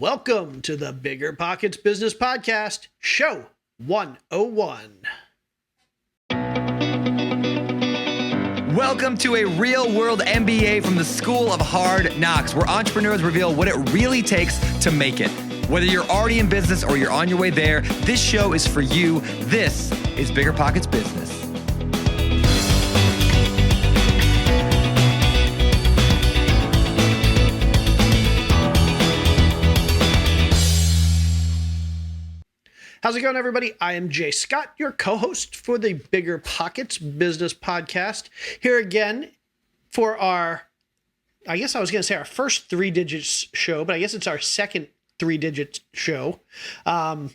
Welcome to the BiggerPockets Business Podcast, Show 101. Welcome to a real-world MBA from the School of Hard Knocks, where entrepreneurs reveal what it really takes to make it. Whether you're already in business or you're on your way there, this show is for you. This is BiggerPockets Business. How's it going, everybody? I am Jay Scott, your co-host for the BiggerPockets Business Podcast. Here again for our, I guess I was going to say our first three digits show, but I guess it's our second three digits show. Our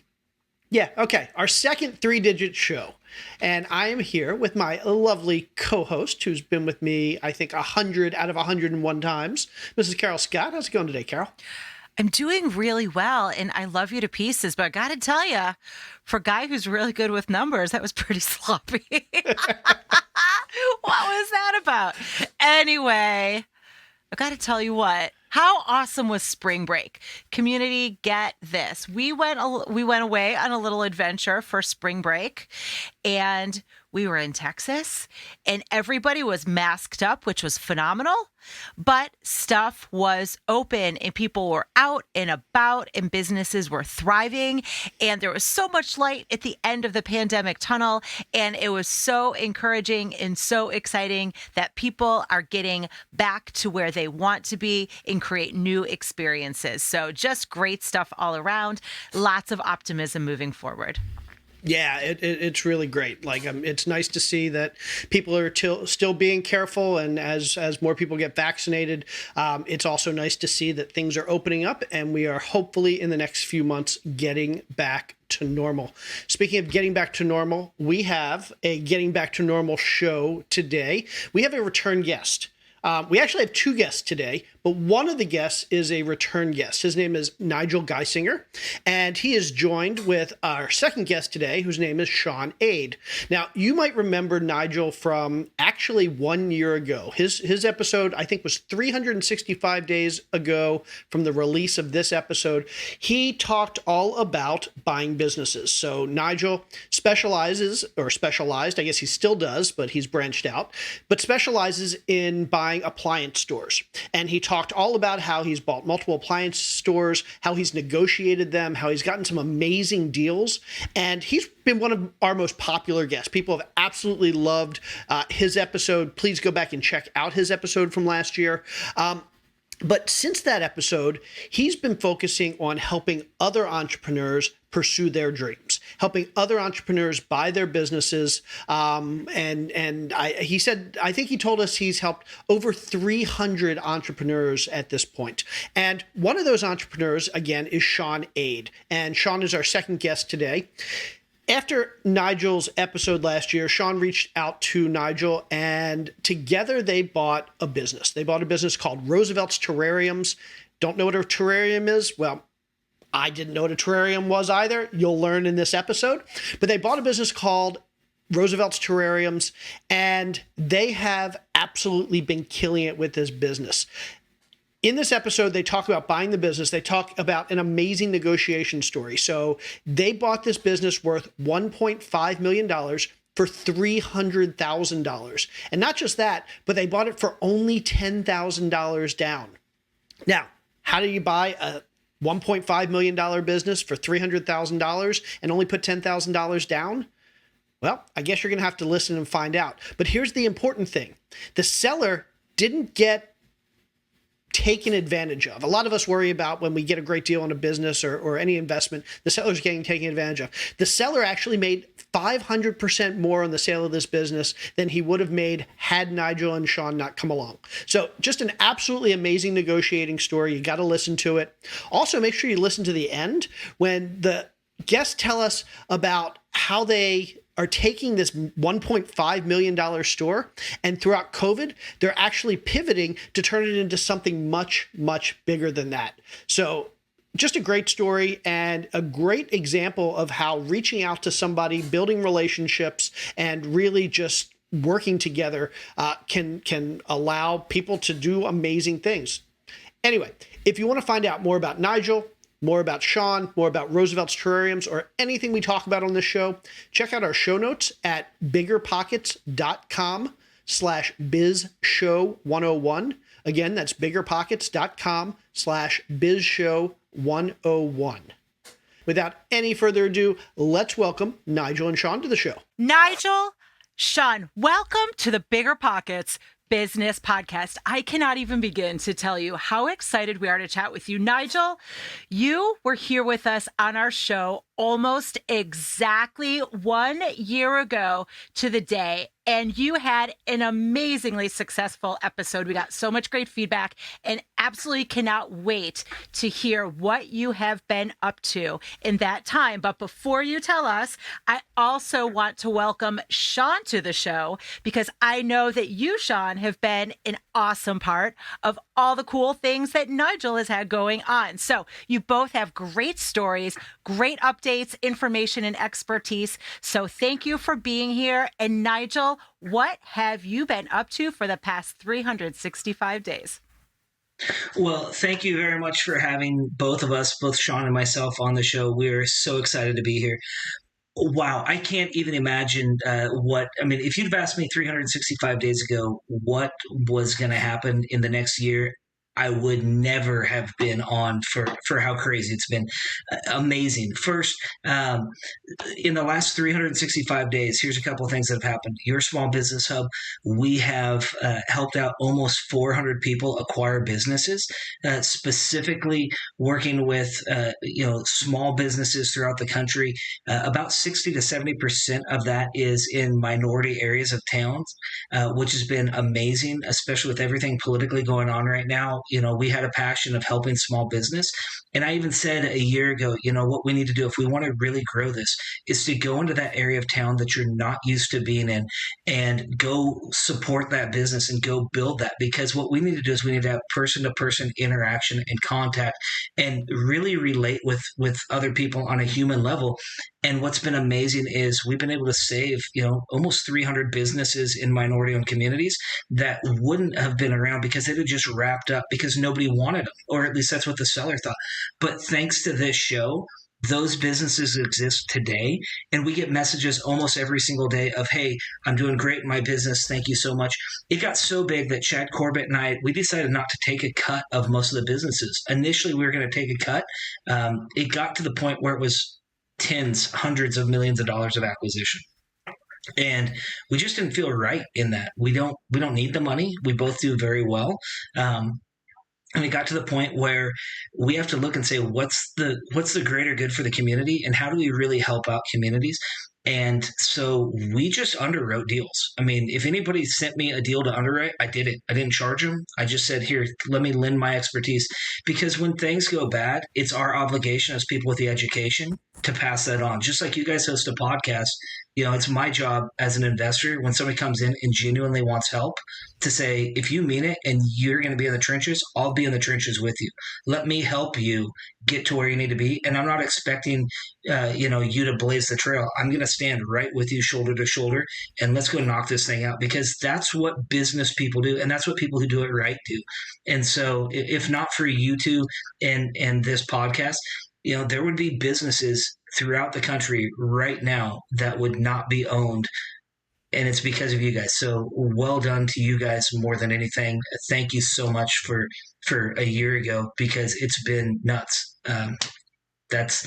second three digit show. And I am here with my lovely co-host who's been with me, I think, 100 out of 101 times, Mrs. Carol Scott. How's it going today, Carol? I'm doing really well, and I love you to pieces, but I got to tell you, for a guy who's really good with numbers, that was pretty sloppy. What was that about? Anyway, I got to tell you what. How awesome was spring break? Community, get this. We went away on a little adventure for spring break, and we were in Texas, and everybody was masked up, which was phenomenal, but stuff was open, and people were out and about, and businesses were thriving, and there was so much light at the end of the pandemic tunnel, and it was so encouraging and so exciting that people are getting back to where they want to be and create new experiences. So just great stuff all around. Lots of optimism moving forward. Yeah, it's really great. It's nice to see that people are still being careful, and as more people get vaccinated, it's also nice to see that things are opening up, and we are hopefully in the next few months getting back to normal. Speaking of getting back to normal, we have a Getting Back to Normal show today. We have a return guest. We actually have two guests today, but one of the guests is a return guest. His name is Nigel Guisinger, and he is joined with our second guest today, whose name is Sean Aid. Now, you might remember Nigel from actually 1 year ago. His episode, I think, was 365 days ago from the release of this episode. He talked all about buying businesses. So Nigel specialized, I guess he still does, but he's branched out, but specializes in buying appliance stores. And he talked all about how he's bought multiple appliance stores, how he's negotiated them, how he's gotten some amazing deals. And he's been one of our most popular guests. People have absolutely loved his episode. Please go back and check out his episode from last year. But since that episode, he's been focusing on helping other entrepreneurs pursue their dreams, helping other entrepreneurs buy their businesses. He said, I think he told us he's helped over 300 entrepreneurs at this point. And one of those entrepreneurs, again, is Sean Aid. And Sean is our second guest today. After Nigel's episode last year, Sean reached out to Nigel, and together they bought a business. They bought a business called Roosevelt's Terrariums. Don't know what a terrarium is? Well, I didn't know what a terrarium was either. You'll learn in this episode. But they bought a business called Roosevelt's Terrariums, and they have absolutely been killing it with this business. In this episode, they talk about buying the business. They talk about an amazing negotiation story. So they bought this business worth $1.5 million for $300,000. And not just that, but they bought it for only $10,000 down. Now, how do you buy a $1.5 million business for $300,000 and only put $10,000 down? Well, I guess you're going to have to listen and find out. But here's the important thing. The seller didn't get taken advantage of. A lot of us worry about when we get a great deal on a business or any investment, the seller's getting taken advantage of. The seller actually made 500% more on the sale of this business than he would have made had Nigel and Sean not come along. So just an absolutely amazing negotiating story. You got to listen to it. Also, make sure you listen to the end when the guests tell us about how they are taking this $1.5 million store, and throughout COVID, they're actually pivoting to turn it into something much, much bigger than that. So just a great story and a great example of how reaching out to somebody, building relationships, and really just working together can allow people to do amazing things. Anyway, if you want to find out more about Nigel, more about Sean, more about Roosevelt's terrariums, or anything we talk about on this show, check out our show notes at biggerpockets.com/bizshow101. Again, that's biggerpockets.com/bizshow101. Without any further ado, let's welcome Nigel and Sean to the show. Nigel, Sean, welcome to the Bigger Pockets Business Podcast. I cannot even begin to tell you how excited we are to chat with you. Nigel, you were here with us on our show almost exactly 1 year ago to the day, and you had an amazingly successful episode. We got so much great feedback and absolutely cannot wait to hear what you have been up to in that time. But before you tell us, I also want to welcome Sean to the show, because I know that you, Sean, have been an awesome part of all the cool things that Nigel has had going on. So you both have great stories, great updates, information, and expertise. So thank you for being here. And Nigel, what have you been up to for the past 365 days? Well, thank you very much for having both of us, both Sean and myself, on the show. We're so excited to be here. Wow, I can't even imagine if you'd have asked me 365 days ago what was going to happen in the next year, I would never have been on for how crazy it's been. Amazing. First, in the last 365 days, here's a couple of things that have happened. Your Small Business Hub, we have helped out almost 400 people acquire businesses, specifically working with small businesses throughout the country. About 60 to 70% of that is in minority areas of towns, which has been amazing, especially with everything politically going on right now. We had a passion of helping small business. And I even said a year ago, what we need to do if we want to really grow this is to go into that area of town that you're not used to being in and go support that business and go build that. Because what we need to do is we need to have person-to-person interaction and contact and really relate with other people on a human level. And what's been amazing is we've been able to save, almost 300 businesses in minority-owned communities that wouldn't have been around because they'd have just wrapped up because nobody wanted them, or at least that's what the seller thought. But thanks to this show, those businesses exist today, and we get messages almost every single day of, hey, I'm doing great in my business. Thank you so much. It got so big that Chad Corbett and I, we decided not to take a cut of most of the businesses. Initially, we were going to take a cut. It got to the point where it was hundreds of millions of dollars of acquisition. And we just didn't feel right in that. We don't need the money. We both do very well. And it got to the point where we have to look and say, what's the greater good for the community, and how do we really help out communities? And so we just underwrote deals. I mean, if anybody sent me a deal to underwrite, I did it. I didn't charge them. I just said, here, let me lend my expertise. Because when things go bad, it's our obligation as people with the education to pass that on. Just like you guys host a podcast, it's my job as an investor when somebody comes in and genuinely wants help to say, if you mean it and you're going to be in the trenches, I'll be in the trenches with you. Let me help you get to where you need to be. And I'm not expecting, you to blaze the trail. I'm going to stand right with you shoulder to shoulder, and let's go knock this thing out, because that's what business people do. And that's what people who do it right do. And so if not for you two and this podcast, there would be businesses throughout the country right now that would not be owned. And it's because of you guys. So well done to you guys more than anything. Thank you so much for a year ago, because it's been nuts. That's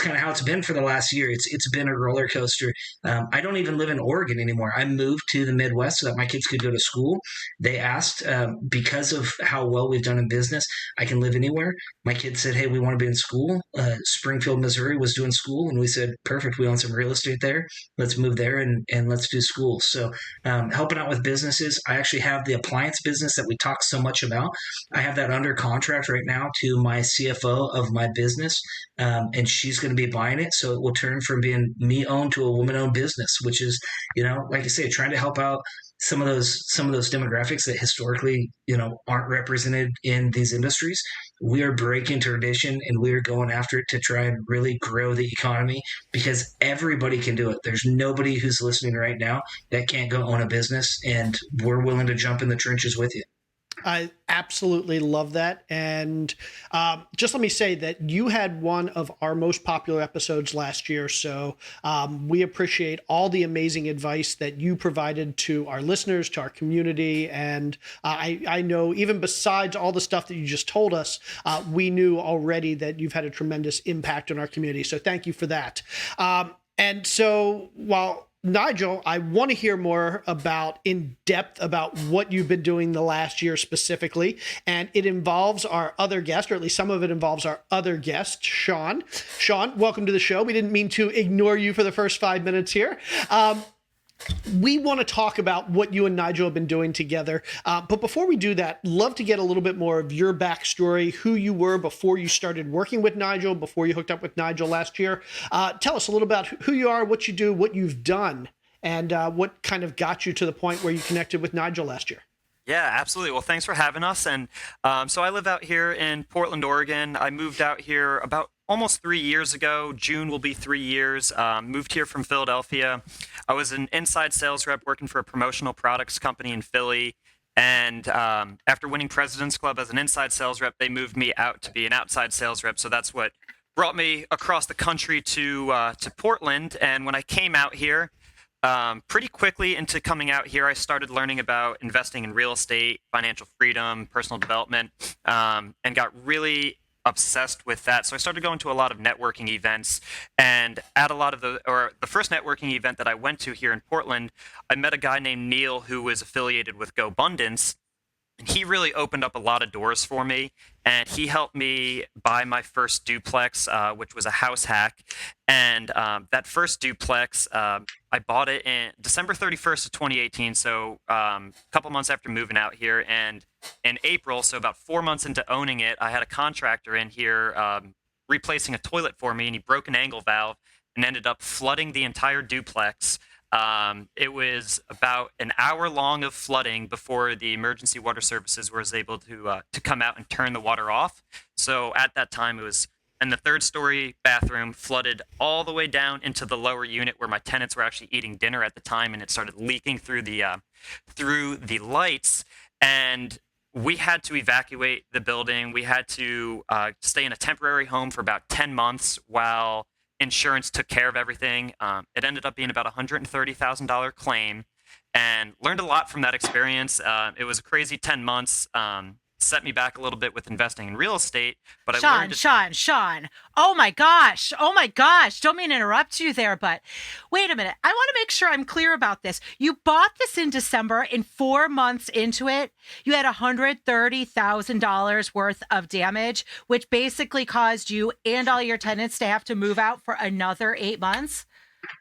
kind of how it's been for the last year. It's been a roller coaster. I don't even live in Oregon anymore. I moved to the Midwest so that my kids could go to school. They asked, because of how well we've done in business, I can live anywhere. My kids said, hey, we want to be in school. Springfield, Missouri was doing school. And we said, perfect. We own some real estate there. Let's move there and let's do school. So helping out with businesses. I actually have the appliance business that we talk so much about. I have that under contract right now to my CFO of my business. And she's going to be buying it. So it will turn from being me-owned to a woman-owned business, which is, like I say, trying to help out some of those demographics that historically, aren't represented in these industries. We are breaking tradition, and we are going after it to try and really grow the economy, because everybody can do it. There's nobody who's listening right now that can't go own a business, and we're willing to jump in the trenches with you. I absolutely love that. And just let me say that you had one of our most popular episodes last year. So we appreciate all the amazing advice that you provided to our listeners, to our community. And I know even besides all the stuff that you just told us, we knew already that you've had a tremendous impact on our community. So thank you for that. And so while Nigel, I want to hear more in depth about what you've been doing the last year specifically. And it involves our other guest, or at least some of it involves our other guest, Sean. Sean, welcome to the show. We didn't mean to ignore you for the first 5 minutes here. We want to talk about what you and Nigel have been doing together. But before we do that, love to get a little bit more of your backstory, who you were before you started working with Nigel, before you hooked up with Nigel last year. Tell us a little about who you are, what you do, what you've done, and what kind of got you to the point where you connected with Nigel last year. Yeah, absolutely. Well, thanks for having us. And so I live out here in Portland, Oregon. I moved out here about almost 3 years ago. June will be 3 years. Moved here from Philadelphia. I was an inside sales rep working for a promotional products company in Philly. And after winning President's Club as an inside sales rep, they moved me out to be an outside sales rep. So that's what brought me across the country to Portland. And when I came out here, pretty quickly into coming out here, I started learning about investing in real estate, financial freedom, personal development, and got really obsessed with that. So I started going to a lot of networking events, and at the first networking event that I went to here in Portland, I met a guy named Neil who was affiliated with GoBundance. And he really opened up a lot of doors for me, and he helped me buy my first duplex, which was a house hack. And that first duplex, I bought it in December 31st of 2018, so a couple months after moving out here. And in April, so about 4 months into owning it, I had a contractor in here replacing a toilet for me, and he broke an angle valve and ended up flooding the entire duplex. It was about an hour long of flooding before the emergency water services was able to come out and turn the water off. So at that time, it was in the third story bathroom, flooded all the way down into the lower unit where my tenants were actually eating dinner at the time, and it started leaking through the lights. And we had to evacuate the building. We had to stay in a temporary home for about 10 months while insurance took care of everything. It ended up being about a $130,000 claim, and learned a lot from that experience. It was a crazy 10 months. Set me back a little bit with investing in real estate, but I learned Sean. Oh my gosh. Don't mean to interrupt you there, but wait a minute. I want to make sure I'm clear about this. You bought this in December, and 4 months into it, you had $130,000 worth of damage, which basically caused you and all your tenants to have to move out for another 8 months.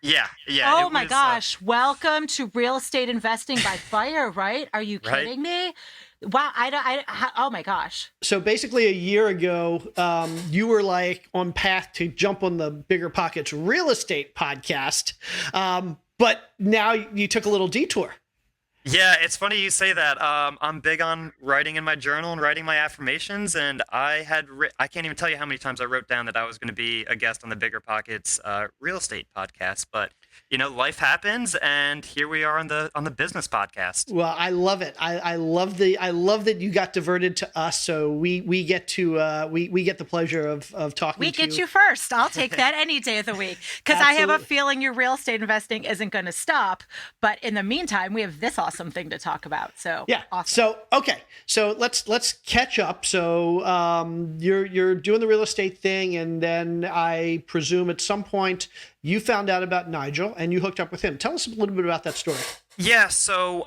Yeah. Oh my gosh. Welcome to real estate investing by fire, right? Are you kidding me? Wow. Oh my gosh. So basically a year ago, you were like on path to jump on the BiggerPockets real estate podcast. But now you took a little detour. Yeah, it's funny you say that. I'm big on writing in my journal and writing my affirmations, and I can't even tell you how many times I wrote down that I was going to be a guest on the BiggerPockets real estate podcast. But life happens, and here we are on the business podcast. Well, I love it. I love that you got diverted to us, so we get to we get the pleasure of talking. We get you first. I'll take that any day of the week, because I have a feeling your real estate investing isn't going to stop. But in the meantime, we have this awesome thing to talk about. So yeah. Awesome. So okay. So let's catch up. So you're doing the real estate thing, and then I presume at some point you found out about Nigel and you hooked up with him. Tell us a little bit about that story. Yeah, so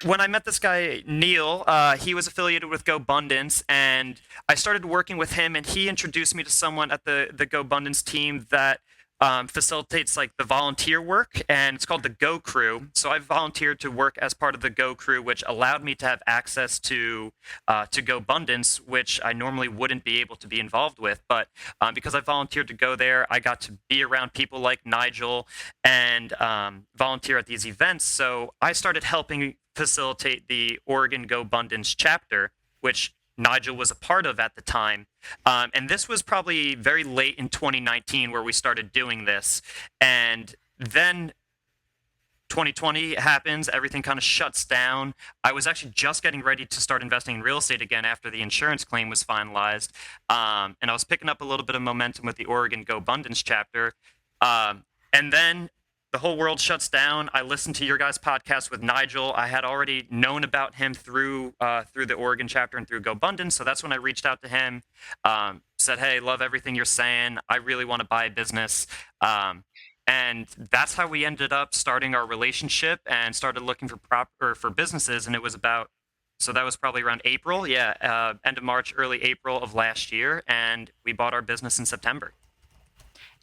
when I met this guy, Neil, he was affiliated with GoBundance, and I started working with him, and he introduced me to someone at the GoBundance team that facilitates like the volunteer work, and it's called the Go Crew. So I volunteered to work as part of the Go Crew, which allowed me to have access to GoBundance, which I normally wouldn't be able to be involved with. But because I volunteered to go there, I got to be around people like Nigel and volunteer at these events. So I started helping facilitate the Oregon GoBundance chapter, which Nigel was a part of at the time. And this was probably very late in 2019 where we started doing this. And then 2020 happens, everything kind of shuts down. I was actually just getting ready to start investing in real estate again after the insurance claim was finalized. And I was picking up a little bit of momentum with the Oregon Go Abundance chapter. And then the whole world shuts down. I listened to your guys' podcast with Nigel. I had already known about him through the Oregon chapter and through Go Abundance. So that's when I reached out to him, said, hey, love everything you're saying. I really want to buy a business. And that's how we ended up starting our relationship and started looking for businesses. And it was so that was probably around April. End of March, early April of last year. And we bought our business in September.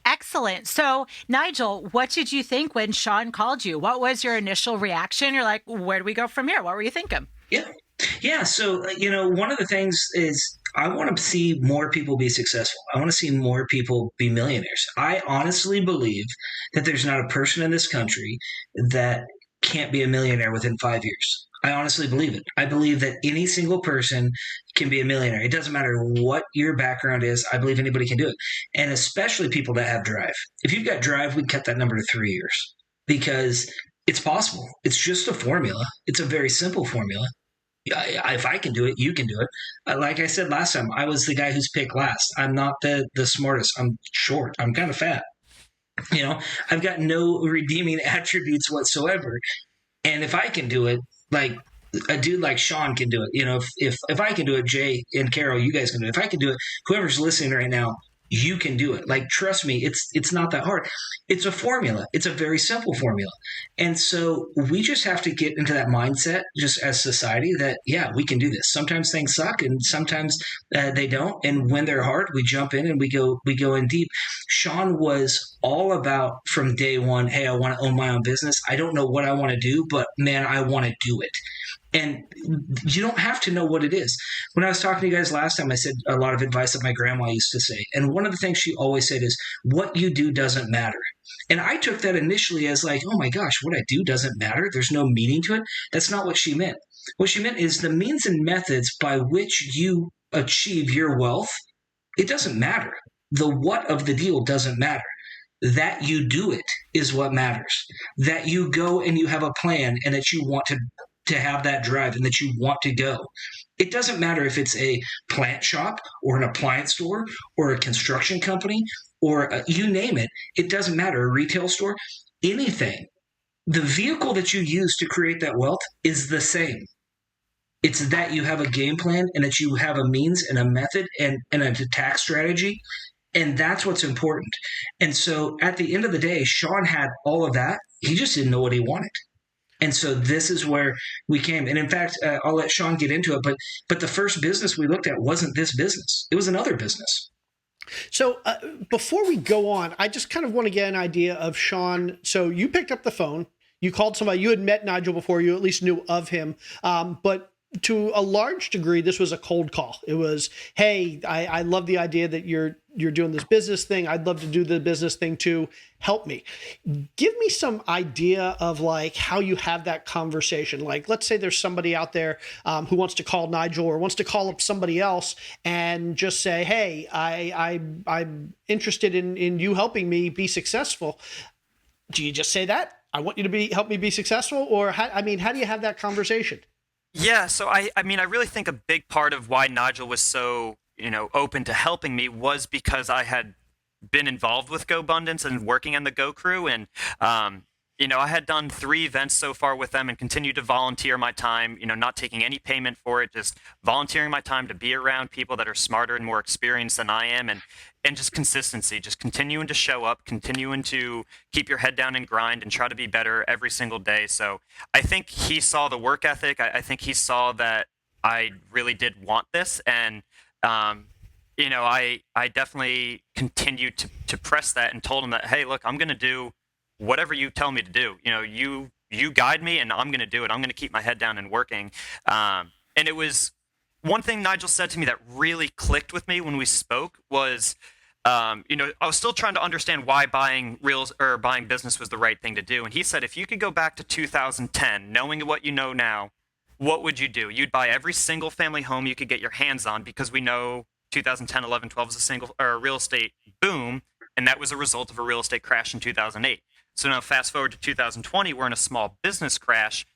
Excellent. So, Nigel, what did you think when Sean called you? What was your initial reaction? You're like, where do we go from here? What were you thinking? Yeah. So, one of the things is I want to see more people be successful. I want to see more people be millionaires. I honestly believe that there's not a person in this country that can't be a millionaire within 5 years. I honestly believe it. I believe that any single person can be a millionaire. It doesn't matter what your background is. I believe anybody can do it. And especially people that have drive. If you've got drive, we can cut that number to 3 years because it's possible. It's just a formula. It's a very simple formula. If I can do it, you can do it. Like I said last time, I was the guy who's picked last. I'm not the smartest. I'm short. I'm kind of fat. I've got no redeeming attributes whatsoever. And if I can do it, like a dude like Sean can do it. If I can do it, Jay and Carol, you guys can do it. If I can do it, whoever's listening right now, you can do it. Like, trust me, it's not that hard. It's a formula. It's a very simple formula. And so we just have to get into that mindset just as society that, yeah, we can do this. Sometimes things suck and sometimes they don't. And when they're hard, we jump in and we go in deep. Sean was all about from day one, hey, I want to own my own business. I don't know what I want to do, but man, I want to do it. And you don't have to know what it is. When I was talking to you guys last time, I said a lot of advice that my grandma used to say. And one of the things she always said is, what you do doesn't matter. And I took that initially as like, oh my gosh, what I do doesn't matter. There's no meaning to it. That's not what she meant. What she meant is the means and methods by which you achieve your wealth, it doesn't matter. The what of the deal doesn't matter. That you do it is what matters. That you go and you have a plan and that you want to have that drive and that you want to go. It doesn't matter if it's a plant shop or an appliance store or a construction company or you name it. It doesn't matter. A retail store, anything. The vehicle that you use to create that wealth is the same. It's that you have a game plan and that you have a means and a method and a tax strategy. And that's what's important. And so at the end of the day, Sean had all of that. He just didn't know what he wanted. And so this is where we came. And in fact, I'll let Sean get into it. But the first business we looked at wasn't this business. It was another business. So before we go on, I just kind of want to get an idea of Sean. So you picked up the phone. You called somebody. You had met Nigel before. You at least knew of him. But to a large degree, this was a cold call. It was, hey, I love the idea that you're doing this business thing. I'd love to do the business thing too. Help me. Give me some idea of like how you have that conversation. Like, let's say there's somebody out there who wants to call Nigel or wants to call up somebody else and just say, hey, I'm interested in you helping me be successful. Do you just say that? I want you to help me be successful? Or how do you have that conversation? Yeah, so I really think a big part of why Nigel was so, open to helping me was because I had been involved with Go Abundance and working on the Go Crew. And, I had done 3 events so far with them and continued to volunteer my time, not taking any payment for it, just volunteering my time to be around people that are smarter and more experienced than I am. And just consistency, just continuing to show up, continuing to keep your head down and grind and try to be better every single day. So I think he saw the work ethic. I think he saw that I really did want this. And, I definitely continued to press that and told him that, hey, look, I'm going to do whatever you tell me to do. You guide me and I'm going to do it. I'm going to keep my head down and working. And it was one thing Nigel said to me that really clicked with me when we spoke was, I was still trying to understand why buying business was the right thing to do. And he said, if you could go back to 2010, knowing what you know now, what would you do? You'd buy every single family home you could get your hands on because we know 2010, 11, 12 was a real estate boom. And that was a result of a real estate crash in 2008. So now fast forward to 2020, we're in a small business crash.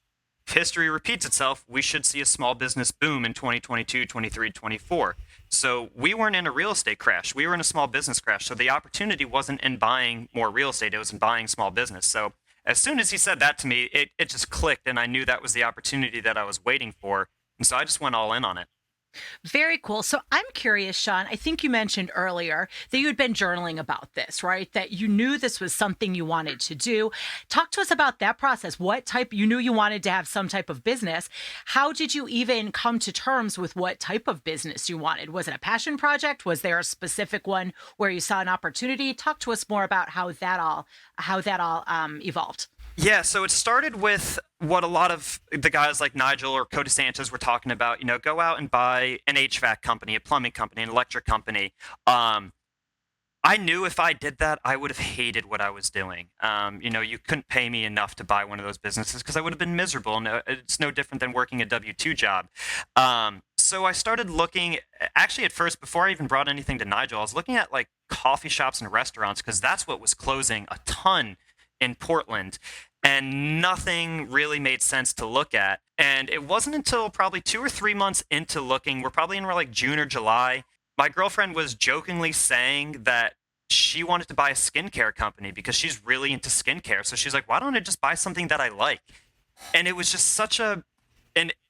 If history repeats itself, we should see a small business boom in 2022, 23, 24. So we weren't in a real estate crash. We were in a small business crash. So the opportunity wasn't in buying more real estate. It was in buying small business. So as soon as he said that to me, it just clicked, and I knew that was the opportunity that I was waiting for. And so I just went all in on it. Very cool. So I'm curious, Sean, I think you mentioned earlier that you had been journaling about this, right? That you knew this was something you wanted to do. Talk to us about that process. What type, you knew you wanted to have some type of business. How did you even come to terms with what type of business you wanted? Was it a passion project? Was there a specific one where you saw an opportunity? Talk to us more about how that all evolved. Yeah, so it started with what a lot of the guys like Nigel or Cody Sanchez were talking about, go out and buy an HVAC company, a plumbing company, an electric company. I knew if I did that, I would have hated what I was doing. You couldn't pay me enough to buy one of those businesses because I would have been miserable. No, it's no different than working a W-2 job. So I started looking, actually at first, before I even brought anything to Nigel, I was looking at like coffee shops and restaurants because that's what was closing a ton in Portland. And nothing really made sense to look at. And it wasn't until probably 2 or 3 months into looking, we're probably in like June or July, my girlfriend was jokingly saying that she wanted to buy a skincare company because she's really into skincare. So she's like, why don't I just buy something that I like? And it was just such an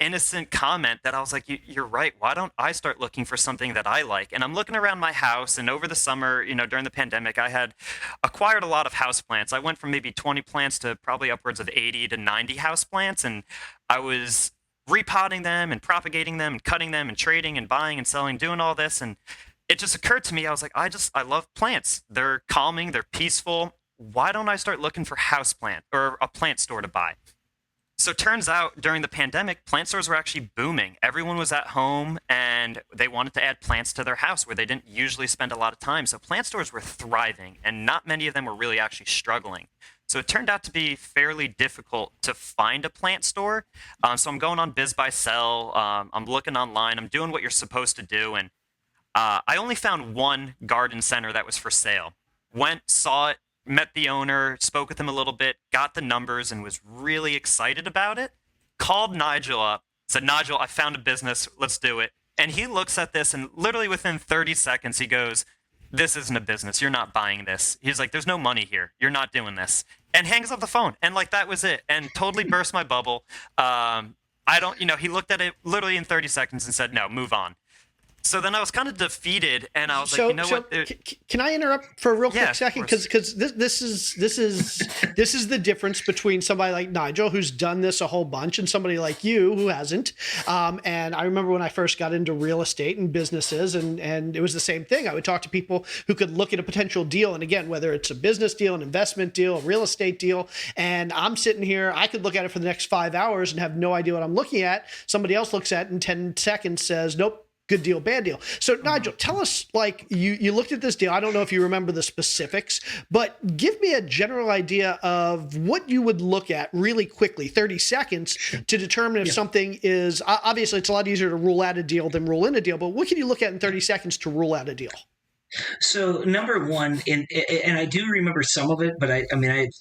innocent comment that I was like, you're right. Why don't I start looking for something that I like? And I'm looking around my house, and over the summer, during the pandemic, I had acquired a lot of houseplants. I went from maybe 20 plants to probably upwards of 80 to 90 houseplants, and I was repotting them and propagating them and cutting them and trading and buying and selling, doing all this. And it just occurred to me, I was like, I love plants. They're calming, they're peaceful. Why don't I start looking for houseplant or a plant store to buy? So it turns out during the pandemic, plant stores were actually booming. Everyone was at home and they wanted to add plants to their house where they didn't usually spend a lot of time. So plant stores were thriving, and not many of them were really actually struggling. So it turned out to be fairly difficult to find a plant store. So I'm going on Biz Buy Sell. I'm looking online. I'm doing what you're supposed to do. And I only found one garden center that was for sale. Went, saw it, met the owner, spoke with him a little bit, got the numbers, and was really excited about it. Called Nigel up, said, Nigel, I found a business. Let's do it. And he looks at this, and literally within 30 seconds, he goes, this isn't a business. You're not buying this. He's like, there's no money here. You're not doing this. And hangs up the phone. And like, that was it. And totally burst my bubble. He looked at it literally in 30 seconds and said, no, move on. So then I was kind of defeated, and I was like, you know what? Can I interrupt for a real quick second? Because this is the difference between somebody like Nigel, who's done this a whole bunch, and somebody like you who hasn't. And I remember when I first got into real estate and businesses, and it was the same thing. I would talk to people who could look at a potential deal, and again, whether it's a business deal, an investment deal, a real estate deal, and I'm sitting here, I could look at it for the next 5 hours and have no idea what I'm looking at. Somebody else looks at it in 10 seconds, says, nope. Good deal, bad deal. So Nigel, tell us, like, you looked at this deal. I don't know if you remember the specifics, but give me a general idea of what you would look at really quickly, 30 seconds, to determine if something is, obviously it's a lot easier to rule out a deal than rule in a deal, but what can you look at in 30 seconds to rule out a deal? So number one, and I do remember some of it, but I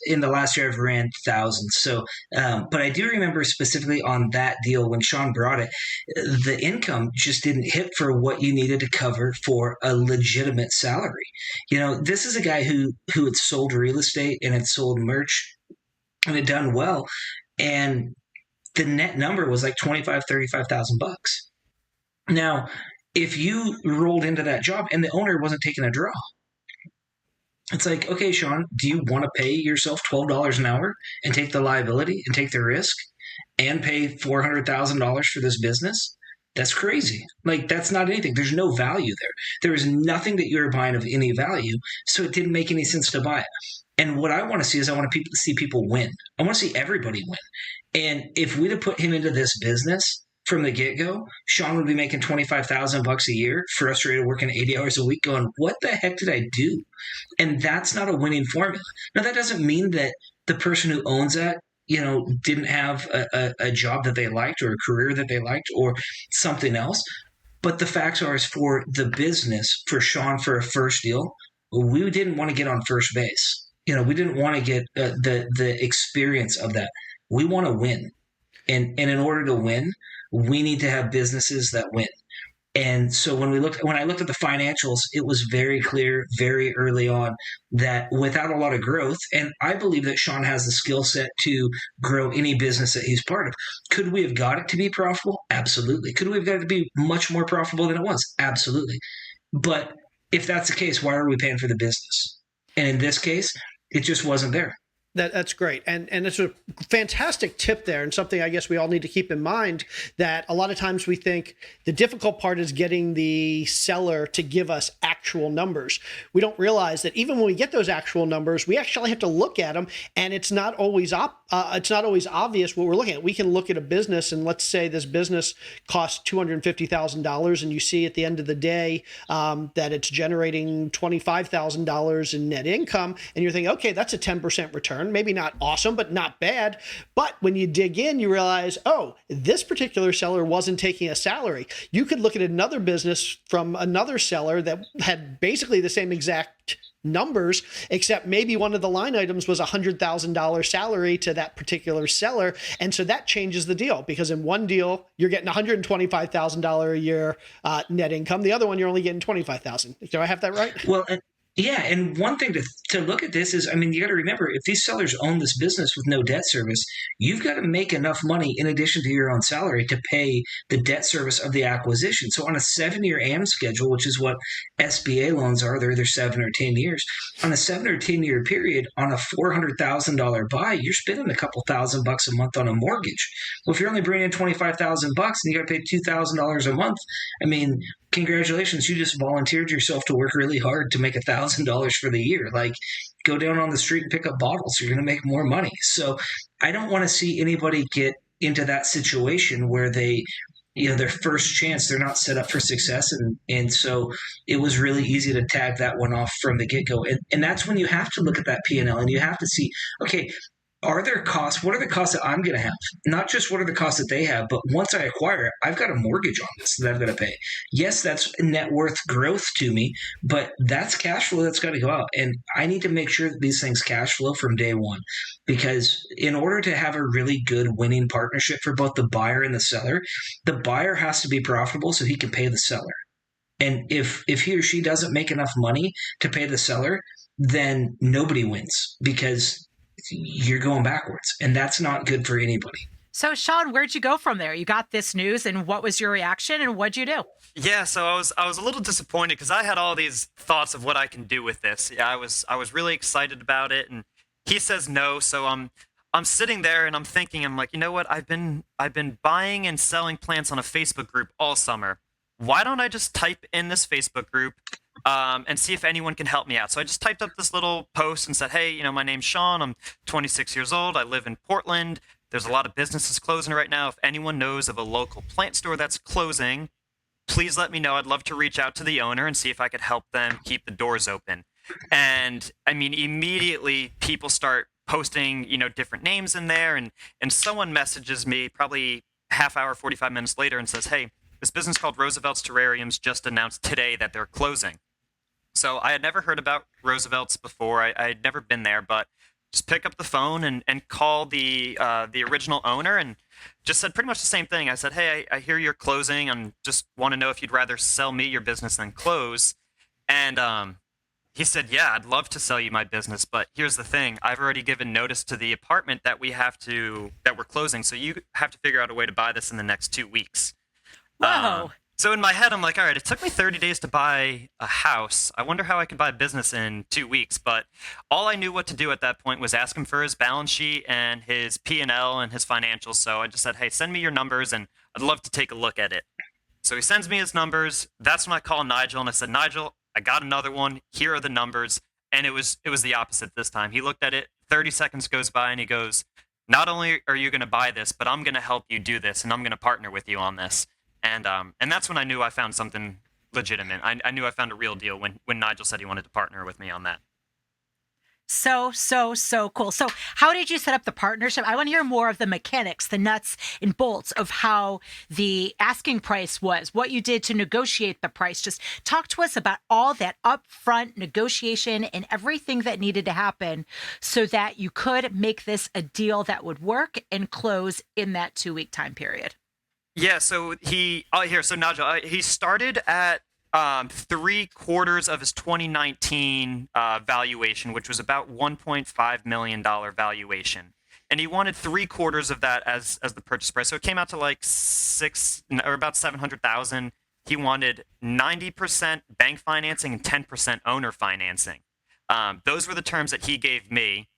in the last year I've ran thousands. So, but I do remember specifically on that deal when Sean brought it, the income just didn't hit for what you needed to cover for a legitimate salary. This is a guy who had sold real estate and had sold merch and had done well, and the net number was like $35,000. Now, if you rolled into that job and the owner wasn't taking a draw, it's like, okay, Sean, do you want to pay yourself $12 an hour and take the liability and take the risk and pay $400,000 for this business? That's crazy. Like, that's not anything. There's no value there. There is nothing that you're buying of any value. So it didn't make any sense to buy it. And what I want to see is I want to see people win. I want to see everybody win. And if we'd have put him into this business from the get-go, Sean would be making $25,000 a year, frustrated, working 80 hours a week, going, what the heck did I do? And that's not a winning formula. Now, that doesn't mean that the person who owns that, didn't have a job that they liked or a career that they liked or something else. But the facts are, is for the business, for Sean, for a first deal, we didn't want to get on first base. we didn't want to get the experience of that. We want to win. And in order to win, we need to have businesses that win. And so when I looked at the financials, it was very clear very early on that without a lot of growth, and I believe that Sean has the skill set to grow any business that he's part of. Could we have got it to be profitable? Absolutely. Could we have got it to be much more profitable than it was? Absolutely. But if that's the case, why are we paying for the business? And in this case, it just wasn't there. That's great. And it's a fantastic tip there, and something I guess we all need to keep in mind, that a lot of times we think the difficult part is getting the seller to give us actual numbers. We don't realize that even when we get those actual numbers, we actually have to look at them, and it's not always obvious what we're looking at. We can look at a business, and let's say this business costs $250,000, and you see at the end of the day that it's generating $25,000 in net income, and you're thinking, okay, that's a 10% return. Maybe not awesome, but not bad. But when you dig in, you realize, oh, this particular seller wasn't taking a salary. You could look at another business from another seller that had basically the same exact numbers, except maybe one of the line items was $100,000 salary to that particular seller. And so that changes the deal, because in one deal, you're getting $125,000 a year net income. The other one, you're only getting $25,000. Do I have that right? Well, yeah, and one thing to look at this is, I mean, you got to remember, if these sellers own this business with no debt service, you've got to make enough money in addition to your own salary to pay the debt service of the acquisition. So on a 7-year AM schedule, which is what SBA loans are, they're either 7 or 10 years. On a 7 or 10-year period, on a $400,000 buy, you're spending a couple $1,000 a month on a mortgage. Well, if you're only bringing in $25,000 and you got to pay $2,000 a month, I mean, congratulations, you just volunteered yourself to work really hard to make $1,000 for the year. Like, go down on the street and pick up bottles. You're going to make more money. So I don't want to see anybody get into that situation where they, their first chance, they're not set up for success. And so it was really easy to tag that one off from the get-go. And that's when you have to look at that P&L and you have to see, okay, are there costs? What are the costs that I'm going to have? Not just what are the costs that they have, but once I acquire it, I've got a mortgage on this that I've got to pay. Yes, that's net worth growth to me, but that's cash flow that's got to go out. And I need to make sure that these things cash flow from day one, because in order to have a really good winning partnership for both the buyer and the buyer has to be profitable so he can pay the seller. And if he or she doesn't make enough money to pay the seller, then nobody wins, because you're going backwards, and that's not good for anybody. So, Sean, where'd you go from there? You got this news, and what was your reaction, and what'd you do? Yeah, so I was a little disappointed because I had all these thoughts of what I can do with this. Yeah, I was really excited about it, and he says no. So I'm sitting there and I'm thinking, I'm like, you know what? I've been buying and selling plants on a Facebook group all summer. Why don't I just type in this Facebook group and see if anyone can help me out? So I just typed up this little post and said, hey, my name's Sean. I'm 26 years old. I live in Portland. There's a lot of businesses closing right now. If anyone knows of a local plant store that's closing, please let me know. I'd love to reach out to the owner and see if I could help them keep the doors open. And I mean, immediately people start posting, different names in there. And someone messages me probably half hour, 45 minutes later and says, hey, this business called Roosevelt's Terrariums just announced today that they're closing. So I had never heard about Roosevelt's before. I had never been there, but just pick up the phone and call the original owner and just said pretty much the same thing. I said, hey, I hear you're closing and just want to know if you'd rather sell me your business than close. And he said, yeah, I'd love to sell you my business, but here's the thing. I've already given notice to the apartment that we're closing, so you have to figure out a way to buy this in the next 2 weeks. Whoa. So in my head, I'm like, all right, it took me 30 days to buy a house. I wonder how I could buy a business in 2 weeks. But all I knew what to do at that point was ask him for his balance sheet and his P&L and his financials. So I just said, hey, send me your numbers and I'd love to take a look at it. So he sends me his numbers. That's when I call Nigel and I said, Nigel, I got another one. Here are the numbers. And it was the opposite this time. He looked at it, 30 seconds goes by and he goes, not only are you going to buy this, but I'm going to help you do this and I'm going to partner with you on this. And that's when I knew I found something legitimate. I knew I found a real deal when Nigel said he wanted to partner with me on that. So cool. So how did you set up the partnership? I want to hear more of the mechanics, the nuts and bolts of how the asking price was, what you did to negotiate the price. Just talk to us about all that upfront negotiation and everything that needed to happen so that you could make this a deal that would work and close in that 2-week time period. Yeah, so so Nigel, he started at 3/4 of his 2019 valuation, which was about $1.5 million valuation. And he wanted 3/4 of that as the purchase price. So it came out to like about 700,000. He wanted 90% bank financing and 10% owner financing. Those were the terms that he gave me.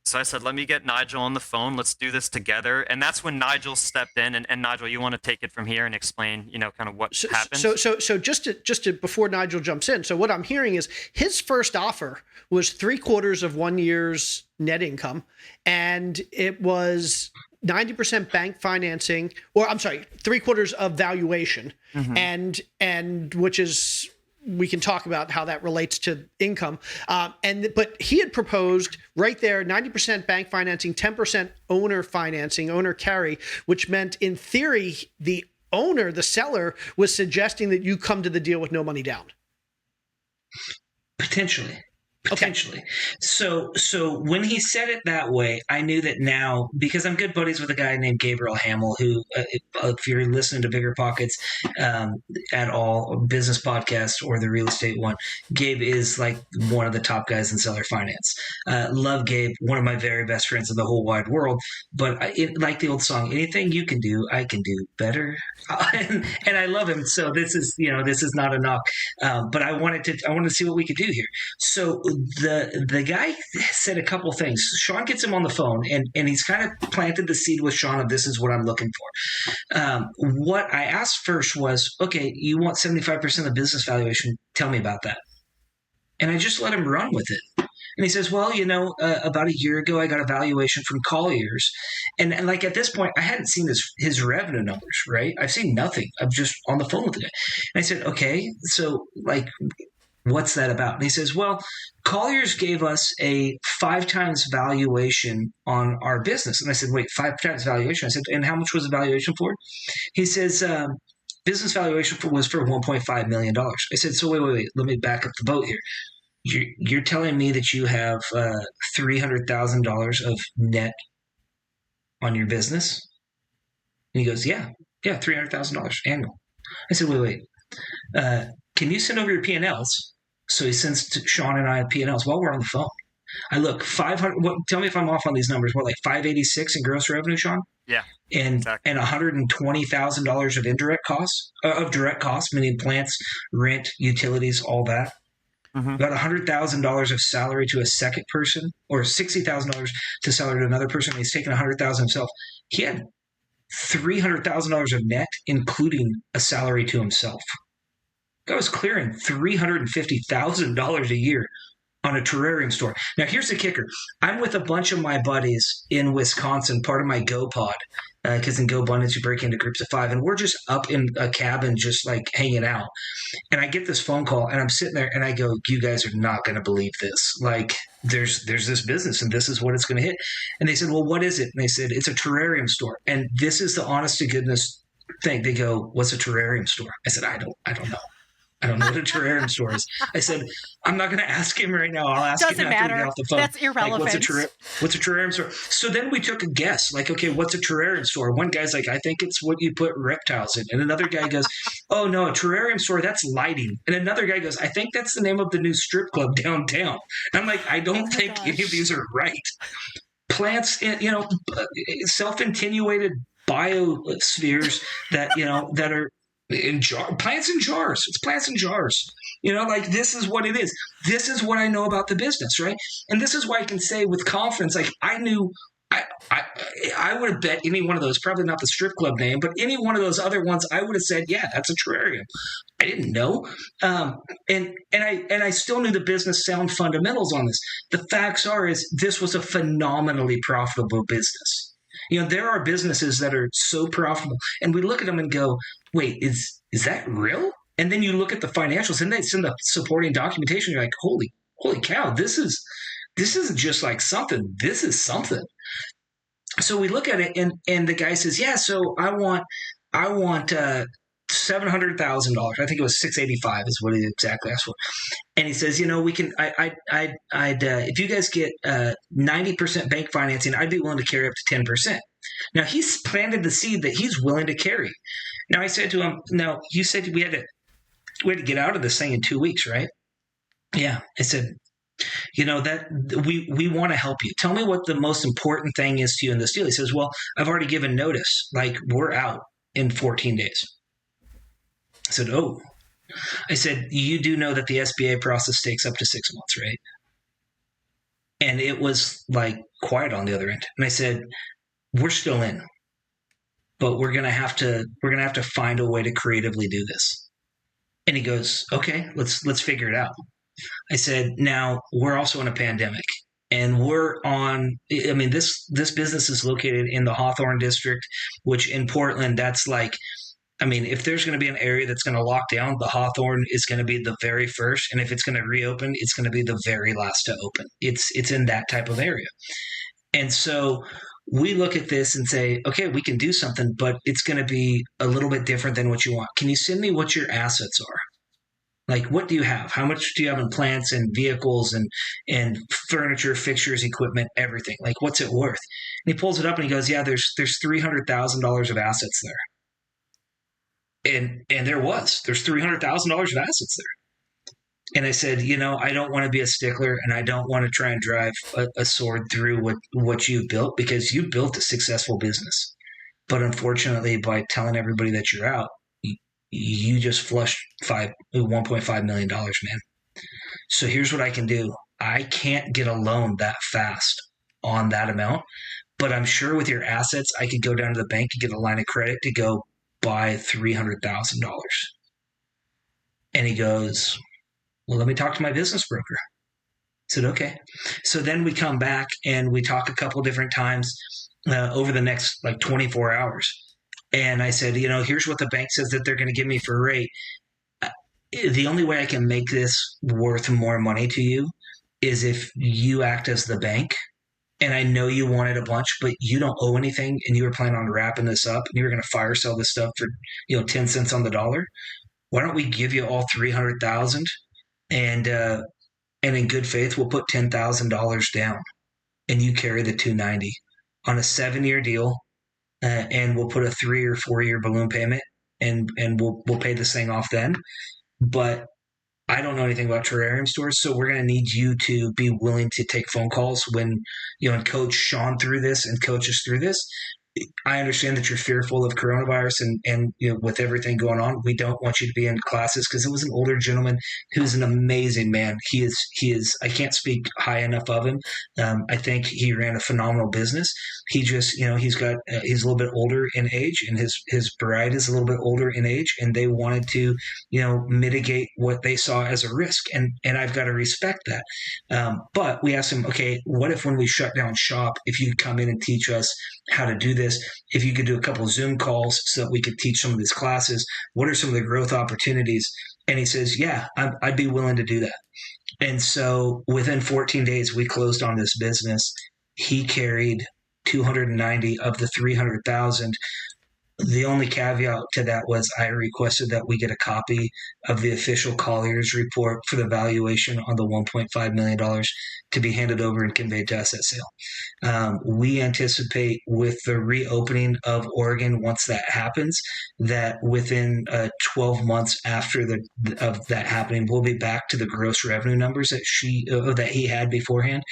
So I said, let me get Nigel on the phone. Let's do this together. And that's when Nigel stepped in. And Nigel, you want to take it from here and explain, kind of what happened? So just to before Nigel jumps in. So what I'm hearing is his first offer was 3/4 of 1 year's net income, and it was 90% bank financing, or I'm sorry, 3/4 of valuation, and which is. We can talk about how that relates to income. But he had proposed right there, 90% bank financing, 10% owner financing, owner carry, which meant in theory, the seller was suggesting that you come to the deal with no money down. Potentially. So when he said it that way, I knew that now, because I'm good buddies with a guy named Gabriel Hamill, who, if you're listening to BiggerPockets at all, business podcast or the real estate one, Gabe is like one of the top guys in seller finance. Love Gabe, one of my very best friends in the whole wide world. But like the old song, anything you can do, I can do better. And I love him. So this is not a knock. But I wanted to see what we could do here. So the guy said a couple things. Sean gets him on the phone, and he's kind of planted the seed with Sean of this is what I'm looking for. What I asked first was, okay, you want 75% of the business valuation. Tell me about that. And I just let him run with it. And he says, well, about a year ago, I got a valuation from Colliers. And like at this point, I hadn't seen his revenue numbers, right? I've seen nothing. I'm just on the phone with the guy. And I said, okay, so like, what's that about? And he says, well, Colliers gave us a 5 times valuation on our business. And I said, wait, 5 times valuation? I said, and how much was the valuation for? He says, business valuation was for $1.5 million. I said, so wait, let me back up the boat here. You're telling me that you have $300,000 of net on your business? And he goes, yeah, $300,000 annual. I said, wait. Can you send over your P&Ls? So he sends Sean and I P&Ls while we're on the phone. I look 500. Tell me if I'm off on these numbers. What, like 586 in gross revenue, Sean? Yeah. And exactly. And $120,000 of indirect costs, of direct costs, meaning plants, rent, utilities, all that. About $100,000 of salary to a second person, or $60,000 to salary to another person. He's taking $100,000 himself. He had $300,000 of net, including a salary to himself. I was clearing $350,000 a year on a terrarium store. Now, here's the kicker. I'm with a bunch of my buddies in Wisconsin, part of my Go Pod, because in Go Abundance, you break into groups of 5, and we're just up in a cabin just like hanging out. And I get this phone call, and I'm sitting there, and I go, you guys are not going to believe this. Like, there's this business, and this is what it's going to hit. And they said, well, what is it? And they said, it's a terrarium store. And this is the honest to goodness thing. They go, what's a terrarium store? I said, I don't know. I don't know what a terrarium store is. I said, I'm not going to ask him right now. I'll ask him after we get off the phone. That's irrelevant. Like, what's a terrarium store? So then we took a guess. Like, okay, what's a terrarium store? One guy's like, I think it's what you put reptiles in. And another guy goes, oh, no, a terrarium store, that's lighting. And another guy goes, I think that's the name of the new strip club downtown. And I'm like, I don't think any of these are right. Plants, self-attenuated biospheres that are in plants in jars. It's plants in jars. Like, this is what it is. This is what I know about the business, right? And this is why I can say with confidence, like, I knew I would have bet any one of those, probably not the strip club name, but any one of those other ones, I would have said, yeah, that's a terrarium. I didn't know. And I still knew the business sound fundamentals on this. The facts is this was a phenomenally profitable business. There are businesses that are so profitable, and we look at them and go, wait, is that real? And then you look at the financials, and they send the supporting documentation. You're like, holy cow, this is this isn't just like something. This is something. So we look at it, and the guy says, yeah, so I want $700,000. I think it was 685 is what he exactly asked for. And he says, we can. I'd if you guys get 90% bank financing, I'd be willing to carry up to 10%. Now he's planted the seed that he's willing to carry. Now I said to him, now you said we had to get out of this thing in 2 weeks, right? Yeah. I said, that we want to help you. Tell me what the most important thing is to you in this deal. He says, well, I've already given notice. Like, we're out in 14 days. I said, oh. I said, you do know that the SBA process takes up to 6 months, right? And it was like quiet on the other end. And I said, we're still in, but we're going to have to find a way to creatively do this. And he goes, okay, let's figure it out. I said, now we're also in a pandemic, and this business is located in the Hawthorne district, which in Portland, that's like, if there's going to be an area that's going to lock down, the Hawthorne is going to be the very first. And if it's going to reopen, it's going to be the very last to open. It's in that type of area. And so we look at this and say, okay, we can do something, but it's going to be a little bit different than what you want. Can you send me what your assets are? Like, what do you have? How much do you have in plants and vehicles and furniture, fixtures, equipment, everything? Like, what's it worth? And he pulls it up and he goes, yeah, there's $300,000 of assets there. And there's $300,000 of assets there. And I said, I don't want to be a stickler, and I don't want to try and drive a sword through what you've built, because you built a successful business. But unfortunately, by telling everybody that you're out, you just flushed $1.5 million, man. So here's what I can do. I can't get a loan that fast on that amount, but I'm sure with your assets, I could go down to the bank and get a line of credit to go buy $300,000. And he goes, well, let me talk to my business broker. I said, okay. So then we come back and we talk a couple different times over the next 24 hours. And I said, here's what the bank says that they're going to give me for rate. The only way I can make this worth more money to you is if you act as the bank. And I know you wanted a bunch, but you don't owe anything, and you were planning on wrapping this up, and you were going to fire sell this stuff for 10 cents on the dollar. Why don't we give you all $300,000, and in good faith we'll put $10,000 down, and you carry the $290 on a 7-year deal. And we'll put a 3 or 4 year balloon payment, and we'll pay this thing off then. But I don't know anything about terrarium stores, so we're going to need you to be willing to take phone calls when and coach Sean through this and coach us through this. I understand that you're fearful of coronavirus and with everything going on, we don't want you to be in classes, because it was an older gentleman who's an amazing man. He is, I can't speak high enough of him. I think he ran a phenomenal business. He just, he's a little bit older in age, and his bride is a little bit older in age, and they wanted to, mitigate what they saw as a risk. And I've got to respect that. But we asked him, okay, what if when we shut down shop, if you come in and teach us how to do this, if you could do a couple of Zoom calls so that we could teach some of these classes, what are some of the growth opportunities? And he says, yeah, I'd be willing to do that. And so within 14 days, we closed on this business. He carried 290 of the 300,000. The only caveat to that was I requested that we get a copy of the official Collier's report for the valuation on the $1.5 million to be handed over and conveyed to asset sale. We anticipate with the reopening of Oregon, once that happens, that within 12 months after of that happening, we'll be back to the gross revenue numbers that he had beforehand.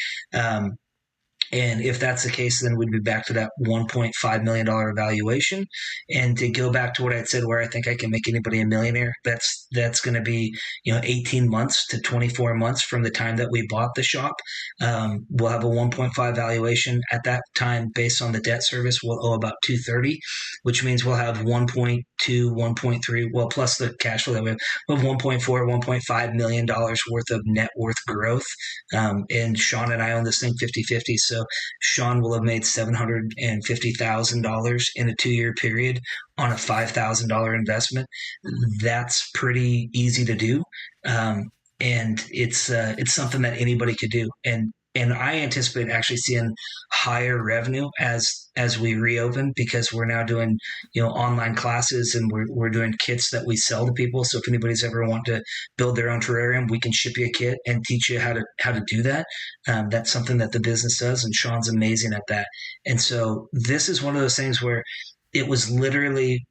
And if that's the case, then we'd be back to that $1.5 million valuation. And to go back to what I'd said, where I think I can make anybody a millionaire, that's going to be 18 months to 24 months from the time that we bought the shop. We'll have a 1.5 valuation at that time. Based on the debt service, we'll owe about 230, which means we'll have 1.2, 1.3, well, plus the cash flow that we have, we'll have 1.4, $1.5 million worth of net worth growth. And Sean and I own this thing 50-50. So Sean will have made $750,000 in a 2-year period on a $5,000 investment. That's pretty easy to do. And it's something that anybody could do. And And I anticipate actually seeing higher revenue as we reopen, because we're now doing, online classes, and we're doing kits that we sell to people. So if anybody's ever want to build their own terrarium, we can ship you a kit and teach you how to do that. That's something that the business does, and Sean's amazing at that. And so this is one of those things where it was literally,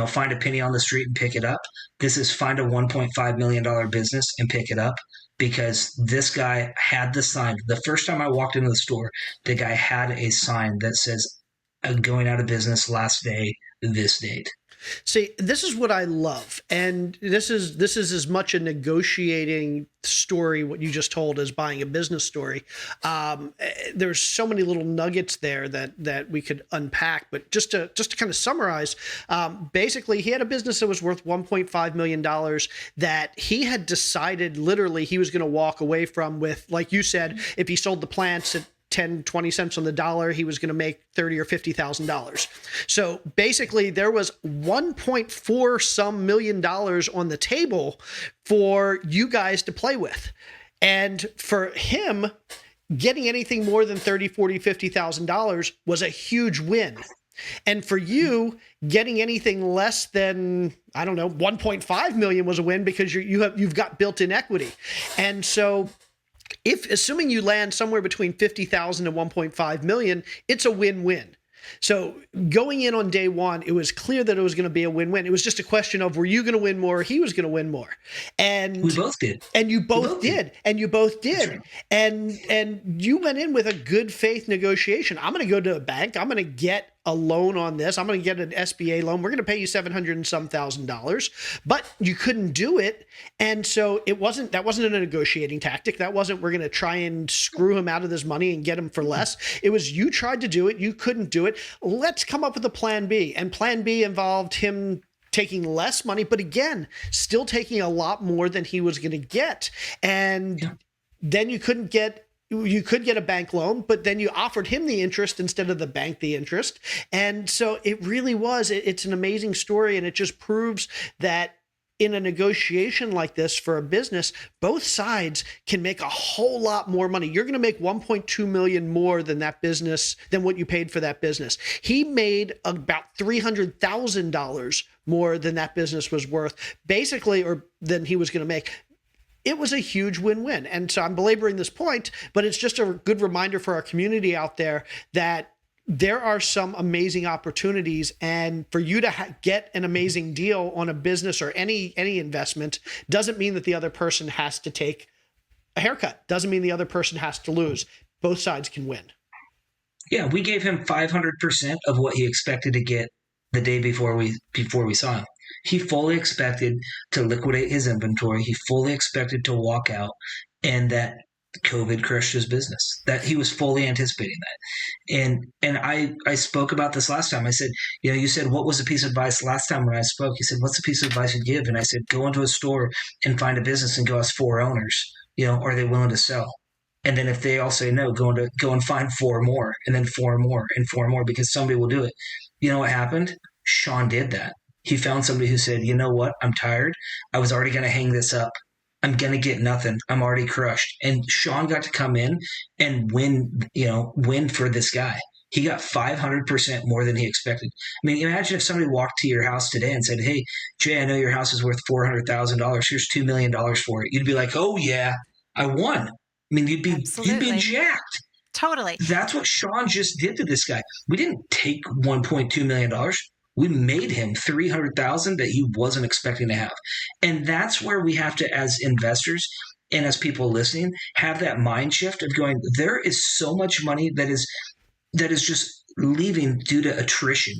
find a penny on the street and pick it up. This is find a $1.5 million business and pick it up, because this guy had the sign. The first time I walked into the store, the guy had a sign that says, going out of business last day, this date. See, this is what I love. And this is as much a negotiating story, what you just told, as buying a business story. There's so many little nuggets there that we could unpack. But just to kind of summarize, basically, he had a business that was worth $1.5 million that he had decided literally he was going to walk away from with, like you said, if he sold the plants at 10, 20 cents on the dollar, he was going to make $30,000 or $50,000. So basically there was 1.4 some million dollars on the table for you guys to play with. And for him, getting anything more than $30,000, $40,000, $50,000 was a huge win. And for you, getting anything less than, I don't know, 1.5 million was a win, because you've got built-in equity. And so assuming you land somewhere between 50,000 and 1.5 million, it's a win-win. So going in on day one, it was clear that it was going to be a win-win. It was just a question of, were you going to win more, or he was going to win more? And we both did. And you both did. And you both did. Right. And you went in with a good faith negotiation. I'm going to go to a bank. I'm going to get a loan on this. I'm going to get an SBA loan. We're going to pay you $700 and some thousand, but you couldn't do it. And so that wasn't a negotiating tactic. That wasn't, we're going to try and screw him out of this money and get him for less. It was, you tried to do it. You couldn't do it. Let's come up with a plan B. And plan B involved him taking less money, but again, still taking a lot more than he was going to get. And then you could get a bank loan, but then you offered him the interest instead of the bank the interest. And so it really was, it's an amazing story. And it just proves that in a negotiation like this for a business, both sides can make a whole lot more money. You're going to make 1.2 million more than that business, than what you paid for that business. He made about $300,000 more than that business was worth, basically, or than he was going to make. It was a huge win-win. And so I'm belaboring this point, but it's just a good reminder for our community out there that there are some amazing opportunities, and for you to get an amazing deal on a business or any investment doesn't mean that the other person has to take a haircut. Doesn't mean the other person has to lose. Both sides can win. Yeah, we gave him 500% of what he expected to get the day before we saw him. He fully expected to liquidate his inventory. He fully expected to walk out, and that COVID crushed his business. That he was fully anticipating that. And I spoke about this last time. I said, you said, what was the piece of advice last time when I spoke? He said, what's the piece of advice you'd give? And I said, go into a store and find a business and go ask 4 owners, are they willing to sell? And then if they all say no, go and find 4 more, and then 4 more and 4 more, because somebody will do it. You know what happened? Sean did that. He found somebody who said, you know what? I'm tired. I was already going to hang this up. I'm going to get nothing. I'm already crushed. And Sean got to come in and win for this guy. He got 500% more than he expected. I mean, imagine if somebody walked to your house today and said, hey, Jay, I know your house is worth $400,000. Here's $2 million for it. You'd be like, oh yeah, I won. I mean, you'd be jacked. Totally. That's what Sean just did to this guy. We didn't take $1.2 million. We made him $300,000 that he wasn't expecting to have. And that's where we have to, as investors and as people listening, have that mind shift of going, there is so much money that is just leaving due to attrition,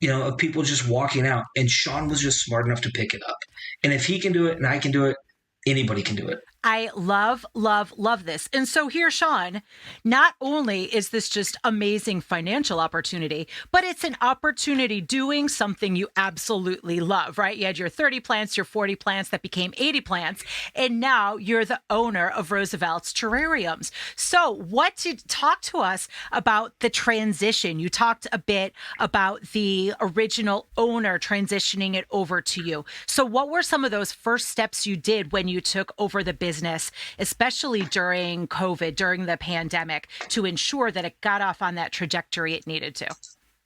of people just walking out. And Sean was just smart enough to pick it up. And if he can do it and I can do it, anybody can do it. I love, love, love this. And so here, Sean, not only is this just amazing financial opportunity, but it's an opportunity doing something you absolutely love, right? You had your 30 plants, your 40 plants that became 80 plants, and now you're the owner of Roosevelt's Terrariums. So talk to us about the transition. You talked a bit about the original owner transitioning it over to you. So what were some of those first steps you did when you took over the business business, especially during COVID, during the pandemic, to ensure that it got off on that trajectory it needed to?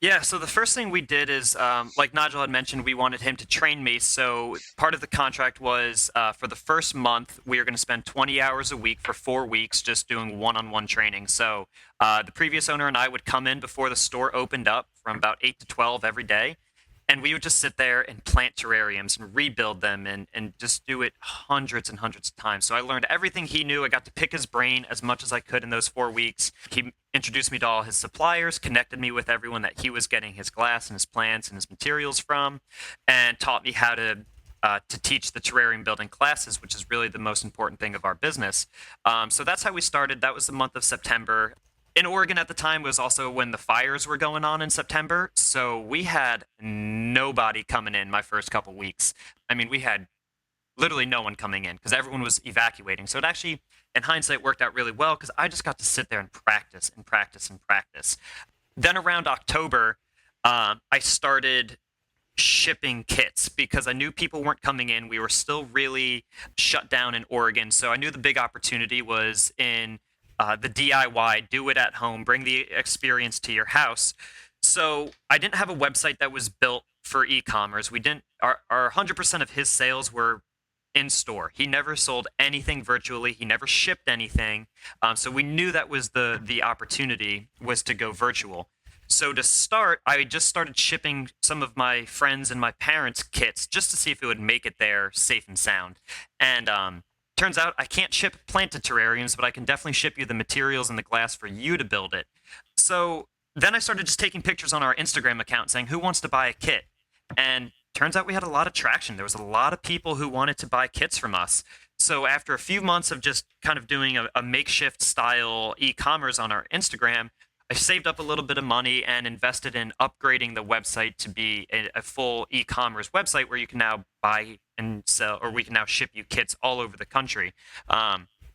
Yeah, so the first thing we did is, like Nigel had mentioned, we wanted him to train me. So part of the contract was for the first month, we were going to spend 20 hours a week for 4 weeks just doing one-on-one training. So the previous owner and I would come in before the store opened up from about 8 to 12 every day. And we would just sit there and plant terrariums and rebuild them and just do it hundreds and hundreds of times. So I learned everything he knew. I got to pick his brain as much as I could in those 4 weeks. He introduced me to all his suppliers, connected me with everyone that he was getting his glass and his plants and his materials from, and taught me how to teach the terrarium building classes, which is really the most important thing of our business. So that's how we started. That was the month of September. In Oregon at the time was also when the fires were going on in September. So we had nobody coming in my first couple weeks. I mean, we had literally no one coming in because everyone was evacuating. So it actually, in hindsight, worked out really well because I just got to sit there and practice and practice and practice. Then around October, I started shipping kits because I knew people weren't coming in. We were still really shut down in Oregon. So I knew the big opportunity was in the DIY, do it at home, bring the experience to your house. So I didn't have a website that was built for e-commerce. We didn't. Our 100% of his sales were in store. He never sold anything virtually. He never shipped anything. So we knew that was the opportunity was to go virtual. So to start, I just started shipping some of my friends and my parents' kits just to see if it would make it there safe and sound. And turns out I can't ship planted terrariums, but I can definitely ship you the materials and the glass for you to build it. So then I started just taking pictures on our Instagram account saying, who wants to buy a kit? And turns out we had a lot of traction. There was a lot of people who wanted to buy kits from us. So after a few months of just kind of doing a makeshift style e-commerce on our Instagram, I saved up a little bit of money and invested in upgrading the website to be a full e-commerce website where you can now buy and sell, or we can now ship you kits all over the country.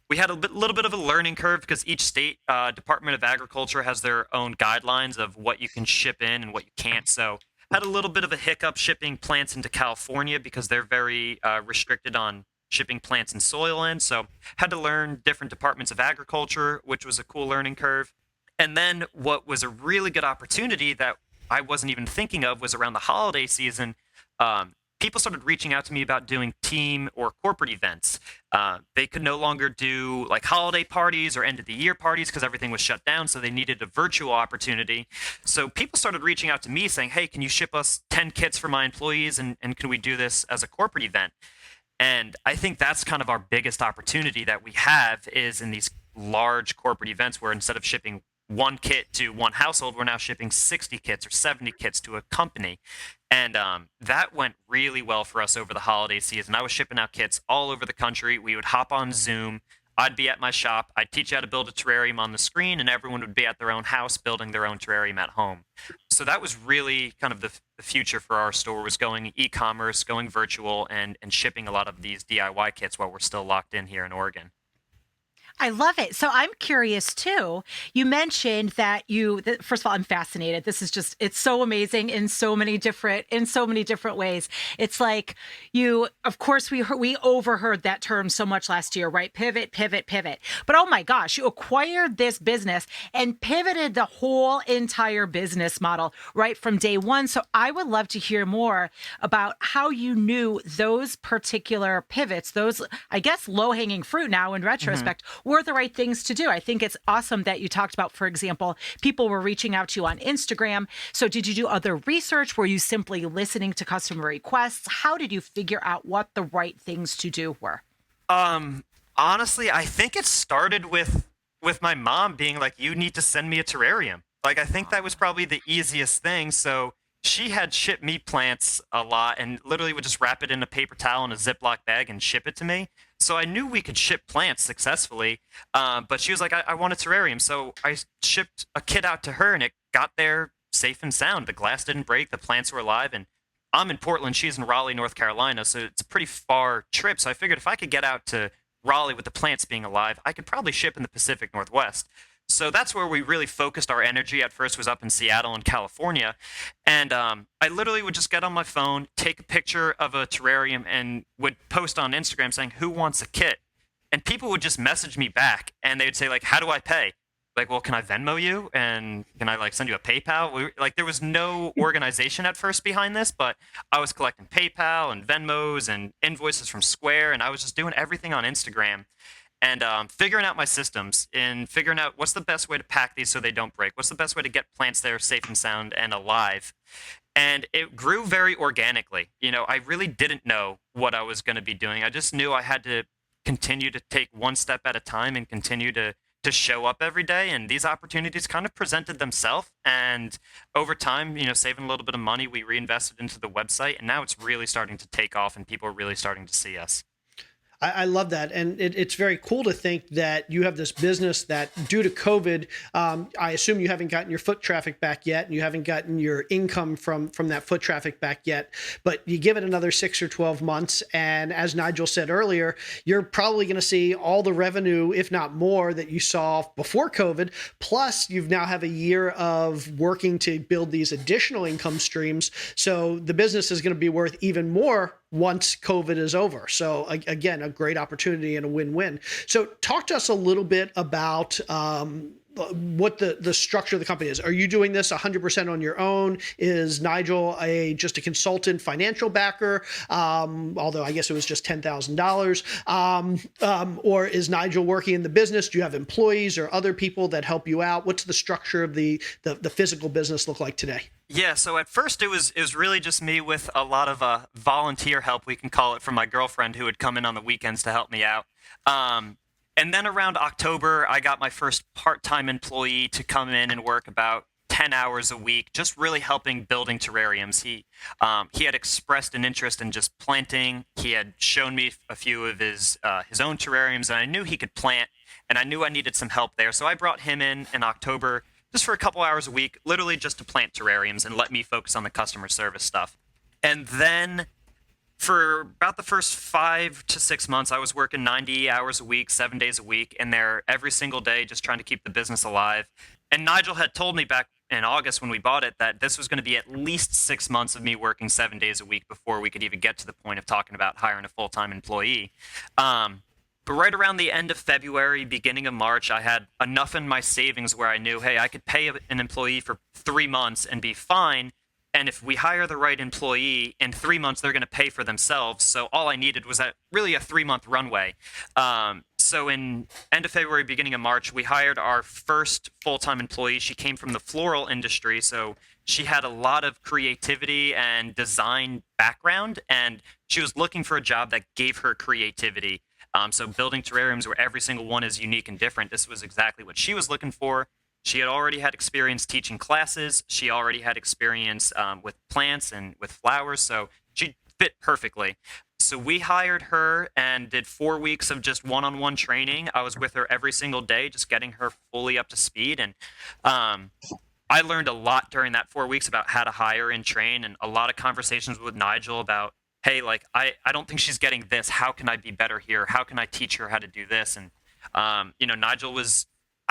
We had a little bit of a learning curve because each state Department of Agriculture has their own guidelines of what you can ship in and what you can't. So had a little bit of a hiccup shipping plants into California because they're very restricted on shipping plants and soil in. So had to learn different departments of agriculture, which was a cool learning curve. And then what was a really good opportunity that I wasn't even thinking of was around the holiday season. People started reaching out to me about doing team or corporate events. They could no longer do like holiday parties or end of the year parties because everything was shut down. So they needed a virtual opportunity. So people started reaching out to me saying, hey, can you ship us 10 kits for my employees? And can we do this as a corporate event? And I think that's kind of our biggest opportunity that we have is in these large corporate events where instead of shipping one kit to one household, we're now shipping 60 kits or 70 kits to a company. And that went really well for us over the holiday season. I was shipping out kits all over the country. We would hop on Zoom. I'd be at my shop. I'd teach you how to build a terrarium on the screen, and everyone would be at their own house building their own terrarium at home. So that was really kind of the future for our store, was going e-commerce, going virtual, and shipping a lot of these DIY kits while we're still locked in here in Oregon. I love it. So I'm curious too. You mentioned that first of all, I'm fascinated. This is just, it's so amazing in so many different ways. It's like of course we overheard that term so much last year, right? Pivot, pivot, pivot. But oh my gosh, you acquired this business and pivoted the whole entire business model right from day one. So I would love to hear more about how you knew those particular pivots, those, I guess, low-hanging fruit now in retrospect, were the right things to do. I think it's awesome that you talked about, for example, people were reaching out to you on Instagram. So did you do other research? Were you simply listening to customer requests? How did you figure out what the right things to do were? Honestly, I think it started with my mom being like, you need to send me a terrarium. Like, I think that was probably the easiest thing. So she had shipped me plants a lot and literally would just wrap it in a paper towel in a Ziploc bag and ship it to me. So I knew we could ship plants successfully, but she was like, I want a terrarium. So I shipped a kit out to her and it got there safe and sound. The glass didn't break, the plants were alive, and I'm in Portland, she's in Raleigh, North Carolina, so it's a pretty far trip. So I figured if I could get out to Raleigh with the plants being alive, I could probably ship in the Pacific Northwest. So that's where we really focused our energy. At first was up in Seattle and California. And I literally would just get on my phone, take a picture of a terrarium, and would post on Instagram saying, who wants a kit? And people would just message me back and they'd say like, how do I pay? Like, well, can I Venmo you? And can I like send you a PayPal? Like there was no organization at first behind this, but I was collecting PayPal and Venmos and invoices from Square. And I was just doing everything on Instagram and figuring out my systems and figuring out what's the best way to pack these so they don't break. What's the best way to get plants there safe and sound and alive? And it grew very organically. You know, I really didn't know what I was going to be doing. I just knew I had to continue to take one step at a time and continue to show up every day. And these opportunities kind of presented themselves. And over time, you know, saving a little bit of money, we reinvested into the website. And now it's really starting to take off and people are really starting to see us. I love that. And it's very cool to think that you have this business that due to COVID, I assume you haven't gotten your foot traffic back yet and you haven't gotten your income from that foot traffic back yet, but you give it another 6 or 12 months. And as Nigel said earlier, you're probably going to see all the revenue, if not more, that you saw before COVID. Plus you've now have a year of working to build these additional income streams. So the business is going to be worth even more once COVID is over. So again, a great opportunity and a win-win. So talk to us a little bit about what the structure of the company is. Are you doing this 100% on your own? Is Nigel just a consultant financial backer? Although I guess it was just $10,000. Or is Nigel working in the business? Do you have employees or other people that help you out? What's the structure of the physical business look like today? Yeah, so at first it was really just me with a lot of volunteer help, we can call it, from my girlfriend who would come in on the weekends to help me out. And then around October, I got my first part-time employee to come in and work about 10 hours a week, just really helping building terrariums. He had expressed an interest in just planting. He had shown me a few of his own terrariums, and I knew he could plant, and I knew I needed some help there. So I brought him in October just for a couple hours a week, literally just to plant terrariums and let me focus on the customer service stuff. And then for about the first 5 to 6 months, I was working 90 hours a week, 7 days a week, in there every single day, just trying to keep the business alive. And Nigel had told me back in August when we bought it that this was going to be at least 6 months of me working 7 days a week before we could even get to the point of talking about hiring a full-time employee. But right around the end of February, beginning of March, I had enough in my savings where I knew, hey, I could pay an employee for 3 months and be fine. And if we hire the right employee, in 3 months, they're going to pay for themselves. So all I needed was really a 3-month runway. So in end of February, beginning of March, we hired our first full-time employee. She came from the floral industry, so she had a lot of creativity and design background, and she was looking for a job that gave her creativity. So building terrariums where every single one is unique and different, this was exactly what she was looking for. She had already had experience teaching classes. She already had experience with plants and with flowers, so she fit perfectly. So we hired her and did 4 weeks of just one-on-one training. I was with her every single day, just getting her fully up to speed. And I learned a lot during that 4 weeks about how to hire and train, and a lot of conversations with Nigel about, hey, like, I don't think she's getting this. How can I be better here? How can I teach her how to do this? And, Nigel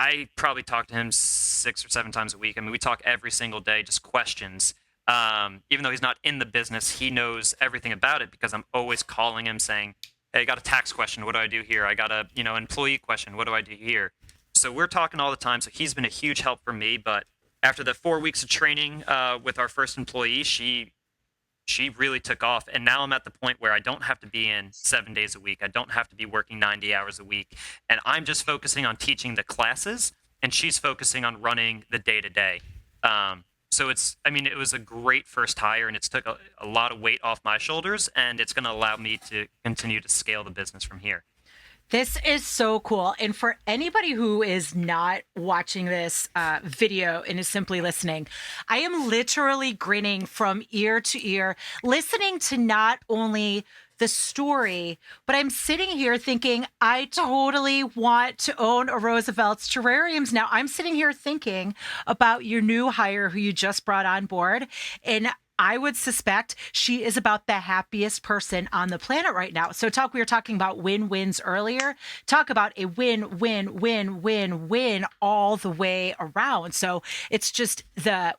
I probably talk to him 6 or 7 times a week. I mean, we talk every single day, just questions. Even though he's not in the business, he knows everything about it because I'm always calling him saying, hey, I got a tax question. What do I do here? I got a, employee question. What do I do here? So we're talking all the time. So he's been a huge help for me. But after the 4 weeks of training with our first employee, she really took off. And now I'm at the point where I don't have to be in 7 days a week. I don't have to be working 90 hours a week. And I'm just focusing on teaching the classes, and she's focusing on running the day-to-day. So it was a great first hire, and it's took a lot of weight off my shoulders, and it's going to allow me to continue to scale the business from here. This is so cool. And for anybody who is not watching this video and is simply listening, I am literally grinning from ear to ear, listening to not only the story, but I'm sitting here thinking, I totally want to own a Roosevelt's terrariums. Now I'm sitting here thinking about your new hire who you just brought on board. And I would suspect she is about the happiest person on the planet right now. So we were talking about win-wins earlier. Talk about a win, win, win, win, win all the way around. So it's just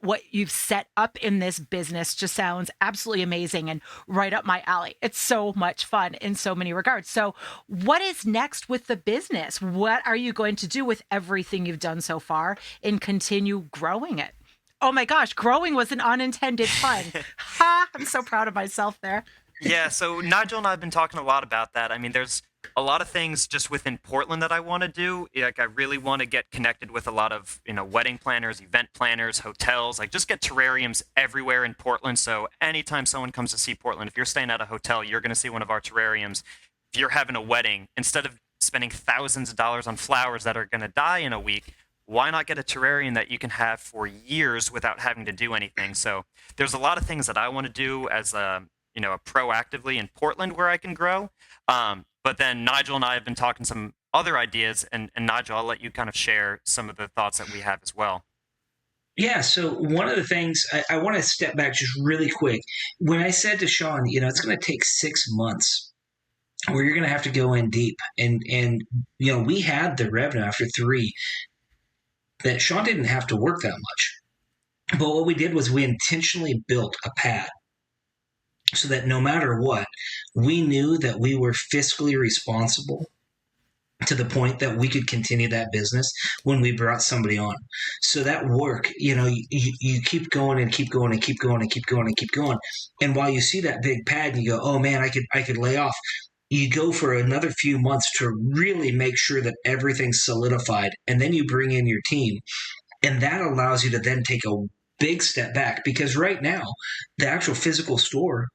what you've set up in this business just sounds absolutely amazing and right up my alley. It's so much fun in so many regards. So what is next with the business? What are you going to do with everything you've done so far and continue growing it? Oh my gosh, growing was an unintended pun. Ha! I'm so proud of myself there. Yeah, so Nigel and I have been talking a lot about that. I mean, there's a lot of things just within Portland that I want to do. Like, I really want to get connected with a lot of, wedding planners, event planners, hotels, like just get terrariums everywhere in Portland. So anytime someone comes to see Portland, if you're staying at a hotel, you're going to see one of our terrariums. If you're having a wedding, instead of spending thousands of dollars on flowers that are going to die in a week, why not get a terrarium that you can have for years without having to do anything? So there's a lot of things that I want to do as proactively in Portland where I can grow. But then Nigel and I have been talking some other ideas, and Nigel, I'll let you kind of share some of the thoughts that we have as well. Yeah, so one of the things I want to step back just really quick. When I said to Sean, it's going to take 6 months where you're going to have to go in deep, and we had the revenue after 3 that Sean didn't have to work that much. But what we did was we intentionally built a pad so that no matter what, we knew that we were fiscally responsible to the point that we could continue that business when we brought somebody on. So that work, you keep going and keep going and keep going and keep going and keep going. And while you see that big pad and you go, oh man, I could lay off. You go for another few months to really make sure that everything's solidified. And then you bring in your team. And that allows you to then take a big step back, because right now, the actual physical store,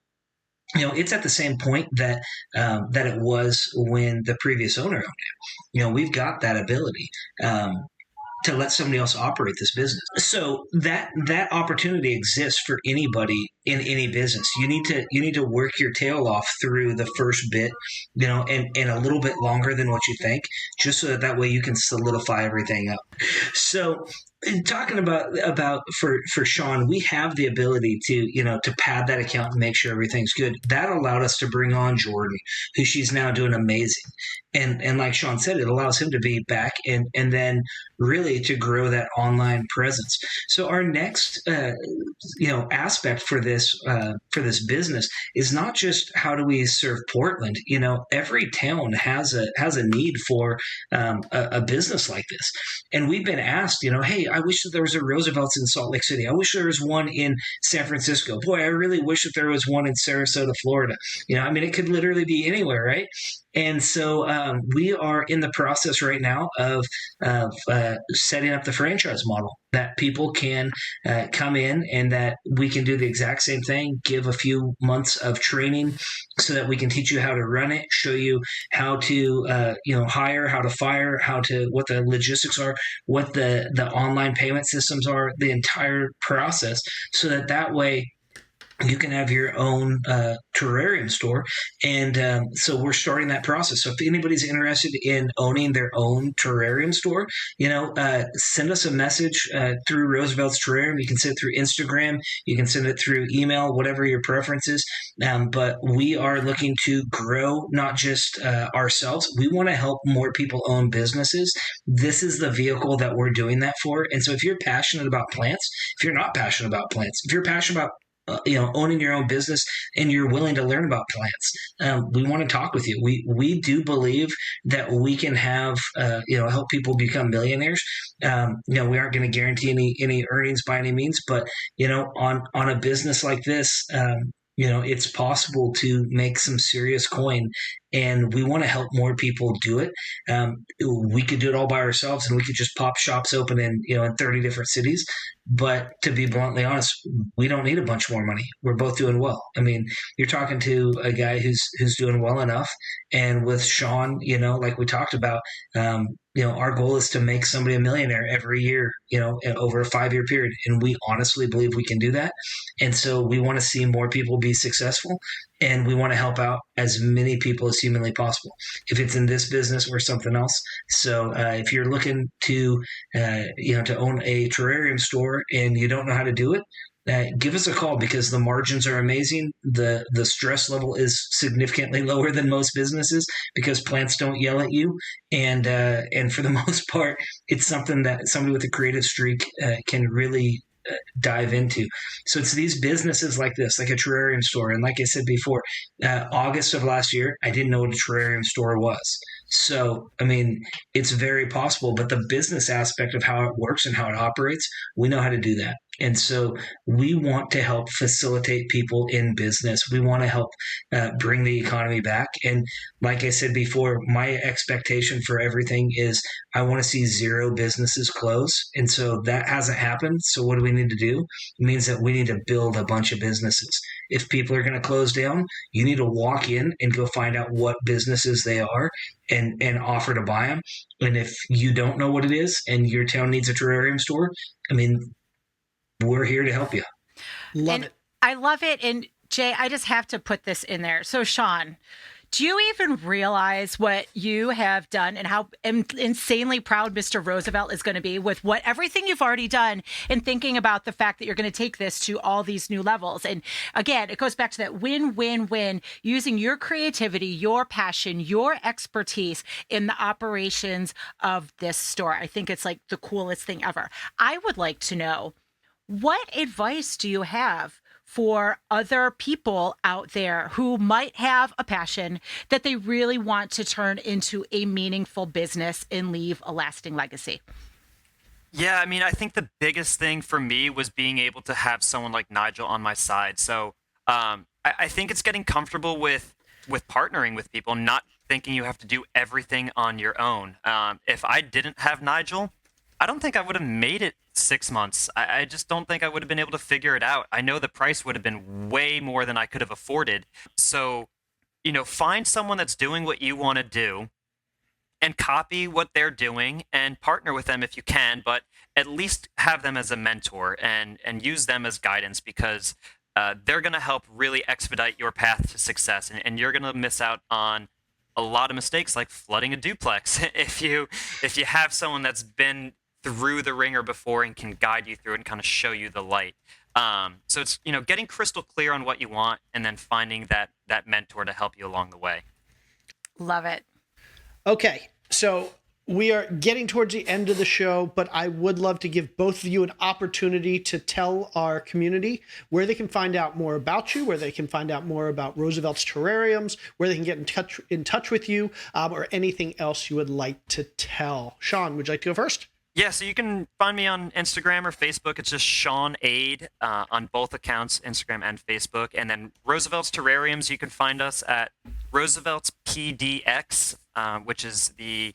it's at the same point that it was when the previous owner owned it. We've got that ability to let somebody else operate this business. So that opportunity exists for anybody in any business. You need to work your tail off through the first bit, and a little bit longer than what you think, just so that way you can solidify everything up. So talking about for Sean, we have the ability to pad that account and make sure everything's good. That allowed us to bring on Jordan, who she's now doing amazing. And like Sean said, it allows him to be back and then really to grow that online presence. So our next aspect for this business is not just how do we serve Portland. Every town has a need for a business like this, and we've been asked, hey, I wish that there was a Roosevelt's in Salt Lake City. I wish there was one in San Francisco. Boy, I really wish that there was one in Sarasota, Florida. It could literally be anywhere, right? And so we are in the process right now of setting up the franchise model that people can come in and that we can do the exact same thing, give a few months of training so that we can teach you how to run it, show you how to hire, how to fire, what the logistics are, what the online payment systems are, the entire process, so that way you can have your own terrarium store. And so we're starting that process. So if anybody's interested in owning their own terrarium store, send us a message through Roosevelt's Terrarium. You can send it through Instagram. You can send it through email, whatever your preference is. But we are looking to grow not just ourselves. We want to help more people own businesses. This is the vehicle that we're doing that for. And so if you're passionate about plants, if you're not passionate about plants, if you're passionate about owning your own business and you're willing to learn about plants, we want to talk with you. We do believe that we can have help people become millionaires. We aren't going to guarantee any earnings by any means, but on a business like this, it's possible to make some serious coin, and we want to help more people do it. We could do it all by ourselves, and we could just pop shops open in 30 different cities. But to be bluntly honest, we don't need a bunch more money. We're both doing well. I mean, you're talking to a guy who's doing well enough, and with Sean, like we talked about, our goal is to make somebody a millionaire every year, over a 5-year period. And we honestly believe we can do that. And so we want to see more people be successful, and we want to help out as many people as humanly possible, if it's in this business or something else. So if you're looking to own a terrarium store and you don't know how to do it, give us a call, because the margins are amazing. The stress level is significantly lower than most businesses because plants don't yell at you, and for the most part, it's something that somebody with a creative streak can really dive into. So it's these businesses like this, like a terrarium store. And like I said before, August of last year, I didn't know what a terrarium store was. So, I mean, it's very possible, but the business aspect of how it works and how it operates, we know how to do that. And so we want to help facilitate people in business. We want to help bring the economy back. And like I said before, my expectation for everything is I want to see 0 businesses close. And so that hasn't happened. So what do we need to do? It means that we need to build a bunch of businesses. If people are going to close down, you need to walk in and go find out what businesses they are and offer to buy them. And if you don't know what it is and your town needs a terrarium store, I mean, we're here to help you. Love it. I love it. And Jay, I just have to put this in there. So Sean, do you even realize what you have done and how insanely proud Mr. Roosevelt is going to be with what everything you've already done, and thinking about the fact that you're going to take this to all these new levels? And again, it goes back to that win-win-win, using your creativity, your passion, your expertise in the operations of this store. I think it's like the coolest thing ever. I would like to know, what advice do you have for other people out there who might have a passion that they really want to turn into a meaningful business and leave a lasting legacy? Yeah, I mean, I think the biggest thing for me was being able to have someone like Nigel on my side. So I think it's getting comfortable with partnering with people, not thinking you have to do everything on your own. If I didn't have Nigel, I don't think I would have made it 6 months. I just don't think I would have been able to figure it out. I know the price would have been way more than I could have afforded. So, find someone that's doing what you want to do and copy what they're doing and partner with them if you can, but at least have them as a mentor and use them as guidance, because they're going to help really expedite your path to success. And you're going to miss out on a lot of mistakes, like flooding a duplex if you have someone that's been through the ringer before and can guide you through it and kind of show you the light. So it's, getting crystal clear on what you want and then finding that mentor to help you along the way. Love it. Okay, so we are getting towards the end of the show, but I would love to give both of you an opportunity to tell our community where they can find out more about you, where they can find out more about Roosevelt's Terrariums, where they can get in touch with you, or anything else you would like to tell. Sean, would you like to go first? Yeah, so you can find me on Instagram or Facebook. It's just Sean Aid on both accounts, Instagram and Facebook. And then Roosevelt's Terrariums, you can find us at Roosevelt's PDX, which is the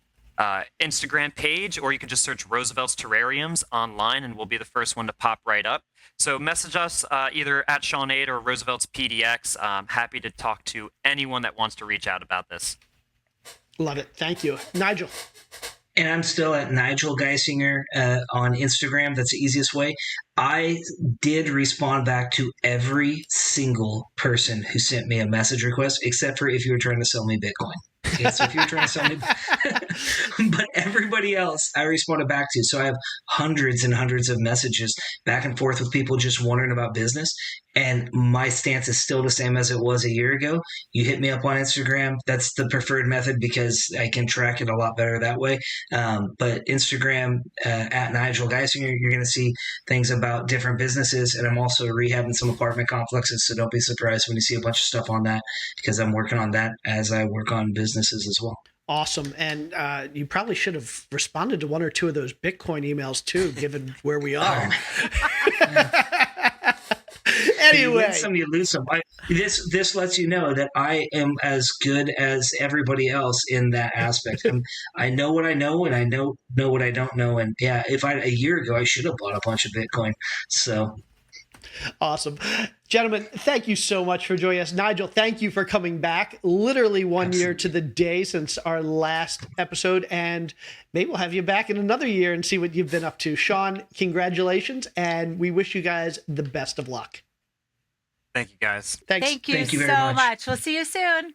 Instagram page, or you can just search Roosevelt's Terrariums online and we'll be the first one to pop right up. So message us either at Sean Aid or Roosevelt's PDX. I'm happy to talk to anyone that wants to reach out about this. Love it. Thank you. Nigel. And I'm still at Nigel Guisinger on Instagram. That's the easiest way. I did respond back to every single person who sent me a message request, except for if you were trying to sell me Bitcoin. Okay, so if you're trying to sell me, but everybody else I responded back to. So I have hundreds and hundreds of messages back and forth with people just wondering about business. And my stance is still the same as it was a year ago. You hit me up on Instagram. That's the preferred method because I can track it a lot better that way. But Instagram at Nigel Guisinger, you're going to see things about different businesses. And I'm also rehabbing some apartment complexes. So don't be surprised when you see a bunch of stuff on that, because I'm working on that as I work on businesses as well. Awesome. And you probably should have responded to one or two of those Bitcoin emails too, given where we are. Anyway, you win some, you lose some. This lets you know that I am as good as everybody else in that aspect. I know what I know, and I know what I don't know. And yeah, a year ago, I should have bought a bunch of Bitcoin. So awesome. Gentlemen, thank you so much for joining us. Nigel, thank you for coming back. Literally 1 year to the day since our last episode, and maybe we'll have you back in another year and see what you've been up to. Sean, congratulations, and we wish you guys the best of luck. Thank you, guys. Thanks. Thank you very so much. We'll see you soon.